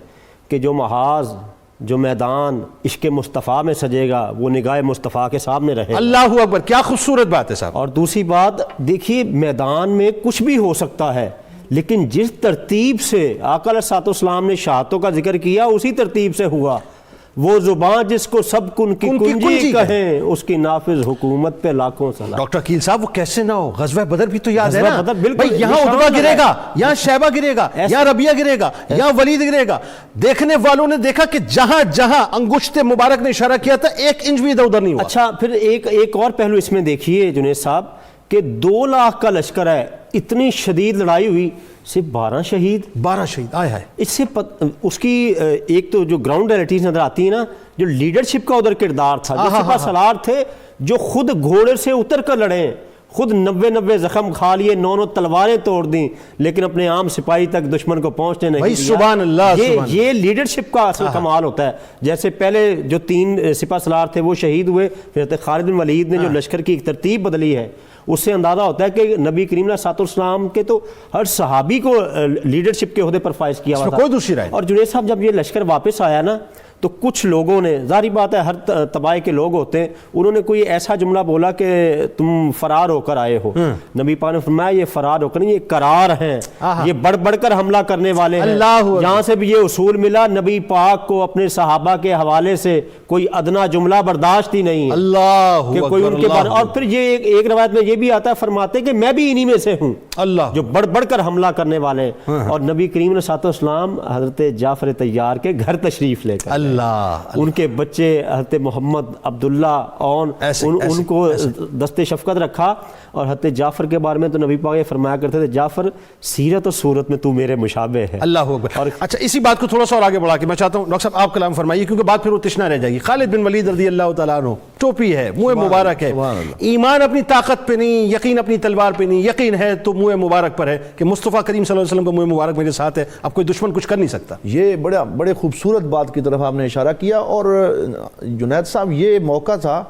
کہ جو محاذ، جو میدان عشق مصطفیٰ میں سجے گا وہ نگاہ مصطفیٰ کے سامنے رہے. اللہ اکبر، کیا خوبصورت بات ہے صاحب. اور دوسری بات دیکھیے میدان میں کچھ بھی ہو سکتا ہے، لیکن جس ترتیب سے آقا علیہ الصلوۃ والسلام نے شہادتوں کا ذکر کیا اسی ترتیب سے ہوا. وہ زبان جس کو سب کن کی کنجی کہیں اس کی نافذ حکومت پہ لاکھوں سلام. ڈاکٹر عقیل صاحب وہ کیسے نہ ہو؟ غزوہ بدر بھی تو یاد ہے نا. بالکل بھائی یہاں عتبہ گرے گا، یہاں شیبہ گرے گا، یہاں ربیہ گرے گا، یہاں ولید گرے گا. دیکھنے والوں نے دیکھا کہ جہاں جہاں انگشت مبارک نے اشارہ کیا تھا 1 انچ بھی ادھر ادھر نہیں ہوا. اچھا پھر ایک اور پہلو اس میں دیکھیے جنید صاحب کہ 2 لاکھ کا لشکر ہے، اتنی شدید لڑائی ہوئی، صرف 12 شہید. 12 شہید. آئے ہائے. اس سے اس کی ایک تو جو گراؤنڈ ریئلٹیز نظر آتی ہے نا، جو لیڈرشپ کا ادھر کردار تھا، جو سپہ سالار تھے جو خود گھوڑے سے اتر کر لڑے، خود 90 زخم کھا لیے، 9 تلواریں توڑ دیں، لیکن اپنے عام سپاہی تک دشمن کو پہنچنے نہیں دیا. سبحان اللہ. یہ لیڈرشپ کا اصل کمال ہوتا ہے. جیسے پہلے جو 3 سپہ سالار تھے وہ شہید ہوئے، پھر خالد بن ولید نے جو لشکر کی ایک ترتیب بدلی ہے، اس سے اندازہ ہوتا ہے کہ نبی کریم علیہ الصلوۃ والسلام کے تو ہر صحابی کو لیڈرشپ کے عہدے پر فائز کیا ہوا تھا. کوئی دوسری رائے. اور جنید صاحب جب یہ لشکر واپس آیا نا تو کچھ لوگوں نے، ظاہری بات ہے ہر طبائع کے لوگ ہوتے ہیں، انہوں نے کوئی ایسا جملہ بولا کہ تم فرار ہو کر آئے ہو. نبی پاک نے فرمایا یہ فرار ہو کر نہیں، یہ قرار ہیں، یہ بڑھ بڑھ کر حملہ کرنے والے ہیں. یہاں سے بھی یہ اصول ملا نبی پاک کو اپنے صحابہ کے حوالے سے کوئی ادنا جملہ برداشت ہی نہیں ہے اللہ کہ کوئی ان کے بارے. اور پھر یہ ایک روایت میں یہ بھی آتا ہے، فرماتے کہ میں بھی انہی میں سے ہوں اللہ جو بڑھ بڑھ کر حملہ کرنے والے ہیں. اور نبی کریم علیہ الصلوۃ والسلام حضرت جعفر طیار کے گھر تشریف لے کر ان کے بچے حضرت محمد عبداللہ ان کو دست شفقت رکھا. اور حضرت جعفر کے بارے میں تو نبی پاک یہ فرمایا کرتے تھے جعفر سیرت و صورت میں تو میرے مشابہ ہے. اللہ اکبر. اچھا اسی بات کو تھوڑا سا اور آگے بڑھا کے میں چاہتا ہوں ڈاکٹر صاحب آپ کلام فرمائیے، کیونکہ بات پھر وہ تشنا رہ جائے گی. خالد بن ولید رضی اللہ تعالیٰ عنہ، ٹوپی ہے، منہ مبارک ہے، ایمان اپنی طاقت پہ نہیں، یقین اپنی تلوار پہ نہیں، یقین ہے تو منہ مبارک پر ہے کہ مصطفیٰ کریم صلی اللہ علیہ وسلم کا منہ مبارک میرے ساتھ ہے، اب کوئی دشمن کچھ کر نہیں سکتا. یہ بڑے خوبصورت بات کی طرف آپ نے اشارہ کیا. اور جنید صاحب یہ موقع تھا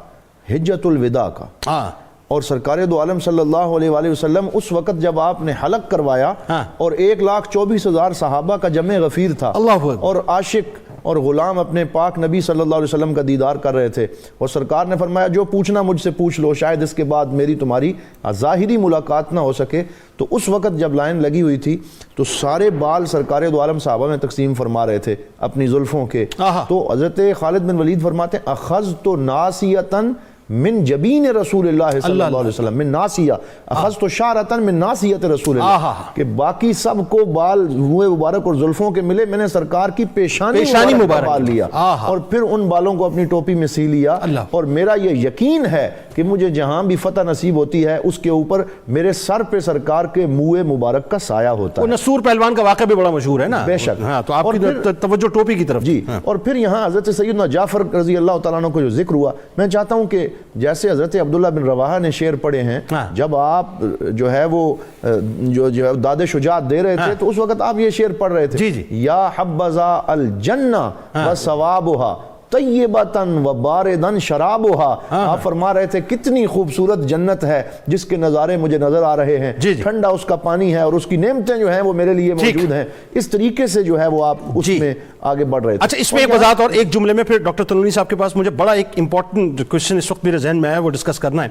حجۃ الوداع کا، اور سرکار دو عالم صلی اللہ علیہ وآلہ وسلم اس وقت جب آپ نے حلق کروایا اور 1,24,000 صحابہ کا جمع غفیر تھا، اور عاشق اور غلام اپنے پاک نبی صلی اللہ علیہ وسلم کا دیدار کر رہے تھے، اور سرکار نے فرمایا جو پوچھنا مجھ سے پوچھ لو، شاید اس کے بعد میری تمہاری ظاہری ملاقات نہ ہو سکے۔ تو اس وقت جب لائن لگی ہوئی تھی تو سارے بال سرکار دو عالم صحابہ میں تقسیم فرما رہے تھے اپنی زلفوں کے، تو حضرت خالد بن ولید فرماتے ہیں اخذت ناسیتاً من جبین رسول اللہ صلی اللہ علیہ وسلم، من ناسیہ، اخذت شعرۃ من ناسیت رسول اللہ، کہ باقی سب کو بال منہ مبارک اور زلفوں کے ملے، میں نے سرکار کی پیشانی مبارک بال لیا اور پھر ان بالوں کو اپنی ٹوپی میں سی لیا، اور میرا یہ یقین ہے کہ مجھے جہاں بھی فتح نصیب ہوتی ہے اس کے اوپر میرے سر پہ سرکار کے منہ مبارک کا سایہ ہوتا ہے۔ وہ نصور پہلوان کا واقعہ بھی بڑا مشہور ہے نا، بے شک۔ ہاں، تو آپ کی توجہ ٹوپی کی طرف۔ جی، اور پھر یہاں حضرت سیدنا جعفر رضی اللہ تعالیٰ عنہ کو جو ذکر ہوا، میں چاہتا ہوں کہ جیسے حضرت عبداللہ بن رواحہ نے شعر پڑھے ہیں، جب آپ جو ہے وہ جو داد شجاعت دے رہے تھے تو اس وقت آپ یہ شعر پڑھ رہے تھے، یا حبذا الجنہ و ثوابہا طیبتاً و بارداً شرابہا۔ آپ فرما رہے تھے کتنی خوبصورت جنت ہے جس کے نظارے مجھے نظر آ رہے ہیں، ٹھنڈا اس کا پانی ہے اور اس کی نعمتیں جو ہیں وہ میرے لیے موجود ہیں۔ اس طریقے سے جو ہے وہ آپ اس میں آگے بڑھ رہے تھے۔ اچھا، اس میں ایک وضاحت اور ایک جملے میں پھر ڈاکٹر تلونی صاحب کے پاس مجھے بڑا ایک امپورٹنٹ کوشچن اس وقت میرے ذہن میں آیا، وہ ڈسکس کرنا ہے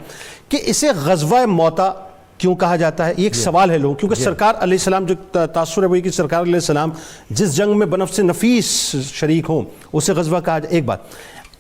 کہ اسے غزوہ موتا کیوں کہا جاتا ہے؟ یہ ایک سوال ہے لوگ، کیونکہ سرکار علیہ السلام جو تاثر ہے وہی کہ سرکار علیہ السلام جس جنگ میں بنفس نفیس شریک ہوں اسے غزوہ کہا جائے۔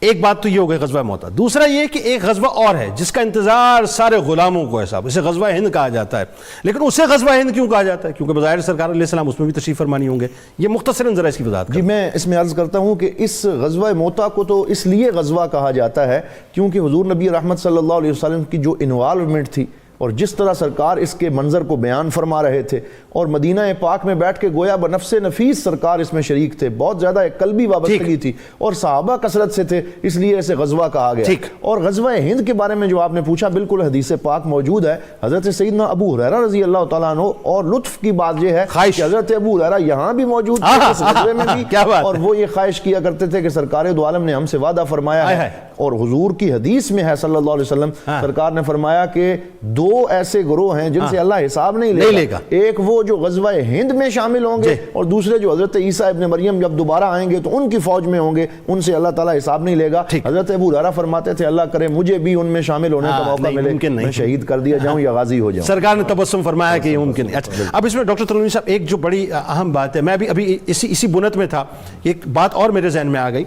ایک بات تو یہ ہو گئی غزوہ موتا۔ دوسرا یہ کہ ایک غزوہ اور ہے جس کا انتظار سارے غلاموں کو ہے صاحب، اسے غزوہ ہند کہا جاتا ہے، لیکن اسے غزوہ ہند کیوں کہا جاتا ہے؟ کیونکہ بظاہر سرکار علیہ السلام اس میں بھی تشریف فرمانی ہوں گے۔ یہ مختصراً ذرا اس کی وضاحت۔ جی، میں اس میں عرض کرتا ہوں کہ اس غزوہ موتا کو تو اس لیے غزوہ کہا جاتا ہے کیونکہ حضور نبی رحمت صلی اللہ علیہ وسلم کی جو انوالومنٹ تھی اور جس طرح سرکار اس کے منظر کو بیان فرما رہے تھے، اور مدینہ پاک میں بیٹھ کے گویا بنفس نفیس سرکار اس میں شریک تھے، بہت زیادہ ایک قلبی وابستگی تھی، اور صحابہ کثرت سے تھے، اس لیے اسے غزوہ کہا گیا۔ اور غزوہ ہند کے بارے میں جو آپ نے پوچھا، بالکل حدیث پاک موجود ہے، حضرت سیدنا ابو ہریرہ رضی اللہ تعالیٰ عنہ، اور لطف کی بات یہ ہے کہ حضرت ابو ہریرہ یہاں بھی موجود تھے اس غزوے میں بھی، اور وہ یہ خواہش کیا کرتے تھے کہ سرکار دو عالم نے ہم سے وعدہ فرمایا ہے، اور حضور کی حدیث میں ہے صلی اللہ علیہ وسلم، سرکار نے فرمایا کہ دو ایسے گروہ ہیں جن سے اللہ حساب نہیں لے گا، ایک وہ جو غزوہ ہند میں شامل ہوں گے، اور دوسرے جو حضرت عیسیٰ ابن مریم جب دوبارہ آئیں گے تو ان کی فوج میں ہوں گے، ان سے اللہ تعالیٰ حساب نہیں لے گا۔ حضرت ابو ہریرہ فرماتے تھے اللہ کرے مجھے بھی ان میں شامل ہونے کا موقع ملے، میں شہید کر دیا جاؤں یا غازی ہو جاؤں۔ سرکار نے تبسم فرمایا کہ یہ ممکن ہے۔ اچھا، اب اس میں ڈاکٹر تلونی صاحب ایک جو بڑی اہم بات ہے، میں بھی ابھی اسی بنت میں تھا، ایک بات اور میرے ذہن میں آ گئی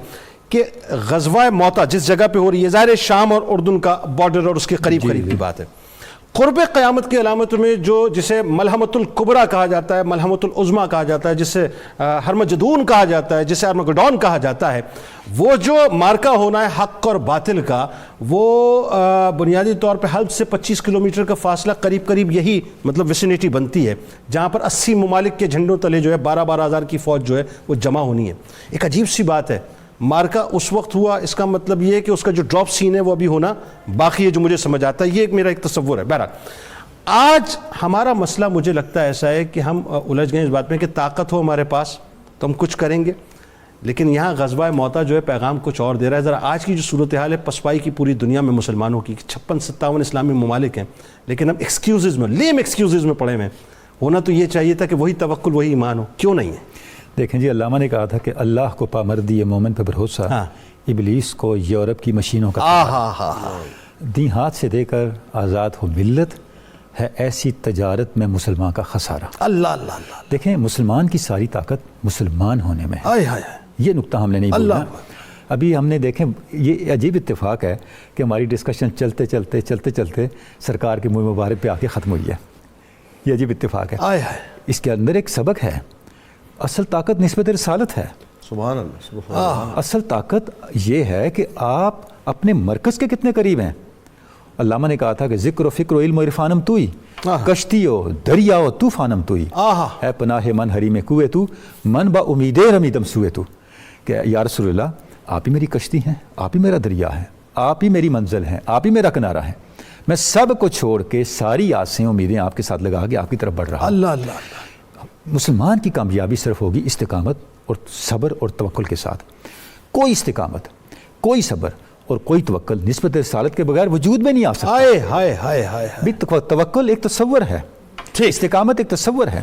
کہ غزوہ موتا جس جگہ پہ ہو رہی ہے، ظاہر شام اور اردن کا بارڈر اور اس کے قریب کی بات ہے، قرب قیامت کی علامت میں جسے ملحمۃ الکبریٰ کہا جاتا ہے، ملحمۃ العظمیٰ کہا جاتا ہے، جسے ہرمجدون کہا جاتا ہے، جسے ارمگڈون کہا جاتا ہے، وہ جو مارکا ہونا ہے حق اور باطل کا، وہ بنیادی طور پہ حلب سے 25 کلومیٹر کا فاصلہ قریب یہی مطلب ویسینٹی بنتی ہے، جہاں پر 80 ممالک کے جھنڈوں تلے جو ہے 12 ہزار کی فوج جو ہے وہ جمع ہونی ہے۔ ایک عجیب سی بات ہے، مارکا اس وقت ہوا، اس کا مطلب یہ ہے کہ اس کا جو ڈراپ سین ہے وہ ابھی ہونا باقی ہے، جو مجھے سمجھ آتا ہے، یہ میرا ایک تصور ہے۔ بہرحال آج ہمارا مسئلہ مجھے لگتا ہے ایسا ہے کہ ہم الجھ گئے اس بات میں کہ طاقت ہو ہمارے پاس تو ہم کچھ کریں گے، لیکن یہاں غزوہ موتا جو ہے پیغام کچھ اور دے رہا ہے۔ ذرا آج کی جو صورتحال ہے پسپائی کی پوری دنیا میں مسلمانوں کی، 56-57 اسلامی ممالک ہیں، لیکن ہم ایکسکیوزز میں، لیم ایکسکیوزز میں پڑے ہوئے ہیں۔ ہونا تو یہ چاہیے تھا کہ وہی توکل وہی ایمان ہو، کیوں نہیں ہے؟ دیکھیں جی، علامہ نے کہا تھا کہ اللہ کو پامردی مومن پہ بھروسہ، ابلیس کو یورپ کی مشینوں کا دیں ہاتھ سے دے کر آزاد ہو ملت ہے ایسی تجارت میں مسلمان کا خسارہ۔ اللہ اللہ اللہ، دیکھیں مسلمان کی ساری طاقت مسلمان ہونے میں ہے، یہ نقطہ ہم نے نہیں بولا۔ ابھی ہم نے دیکھیں یہ عجیب اتفاق ہے کہ ہماری ڈسکشن چلتے چلتے سرکار کے منہ مبارک پہ آ کے ختم ہوئی ہے، یہ عجیب اتفاق ہے۔ اس کے اندر ایک سبق ہے، اصل طاقت نسبت رسالت ہے۔ سبحان اللہ، سبحان اللہ۔ اصل طاقت یہ ہے کہ آپ اپنے مرکز کے کتنے قریب ہیں۔ علامہ نے کہا تھا کہ ذکر و فکر و علم و عرفانم توئی، کشتی و دریا و طوفانم توئی، ہے پناہ من ہری میں کوئے تو، من با امید رمیدم سوئے تو، کہ یا رسول اللہ آپ ہی میری کشتی ہیں، آپ ہی میرا دریا ہے، آپ ہی میری منزل ہیں، آپ ہی میرا کنارہ ہے، میں سب کو چھوڑ کے ساری آسیں امیدیں آپ کے ساتھ لگا کے آپ کی طرف بڑھ رہا ہوں۔ اللہ اللہ۔ مسلمان کی کامیابی صرف ہوگی استقامت اور صبر اور توکل کے ساتھ۔ کوئی استقامت، کوئی صبر اور کوئی توکل نسبت رسالت کے بغیر وجود میں نہیں آ سکتا۔ توکل ایک تصور ہے، استقامت ایک تصور ہے،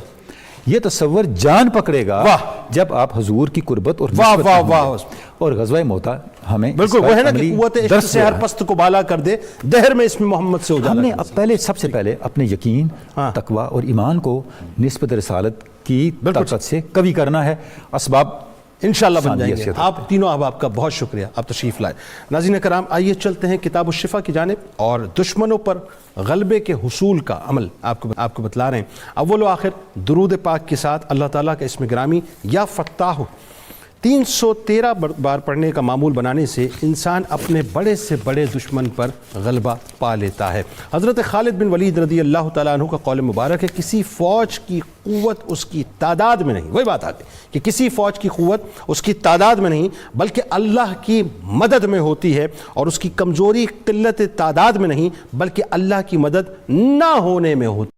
یہ تصور جان پکڑے گا واہ جب آپ حضور کی قربت اور واہ نسبت واہ میں واہ ہوں گے۔ اور غزوہ موتا ہمیں اس بالکل کا وہ ہے نا کہ عملی قوت عشق درس سے دے ہر رہا ہے۔ پست کو بالا کر دے، دہر میں اس میں محمد سے ہم اجالا نے کر اب پہلے سب سے پہلے اپنے یقین، ہاں۔ تقوی اور ایمان کو نسبت رسالت کی بالکل طاقت سے قوی کرنا ہے۔ اسباب انشاءاللہ بن سامنے جائیں گے۔ حیثیت آپ تینوں احباب کا بہت شکریہ، آپ تشریف لائے۔ ناظرین کرام، آئیے چلتے ہیں کتاب الشفا کی جانب اور دشمنوں پر غلبے کے حصول کا عمل آپ کو بتلا رہے ہیں۔ اول و آخر درود پاک کے ساتھ اللہ تعالیٰ کا اسم گرامی یا فتاح 313 بار پڑھنے کا معمول بنانے سے انسان اپنے بڑے سے بڑے دشمن پر غلبہ پا لیتا ہے۔ حضرت خالد بن ولید رضی اللہ تعالیٰ عنہ کا قول مبارک ہے، کسی فوج کی قوت اس کی تعداد میں نہیں، وہی بات آتی کہ کسی فوج کی قوت اس کی تعداد میں نہیں بلکہ اللہ کی مدد میں ہوتی ہے، اور اس کی کمزوری قلت تعداد میں نہیں بلکہ اللہ کی مدد نہ ہونے میں ہوتی ہے۔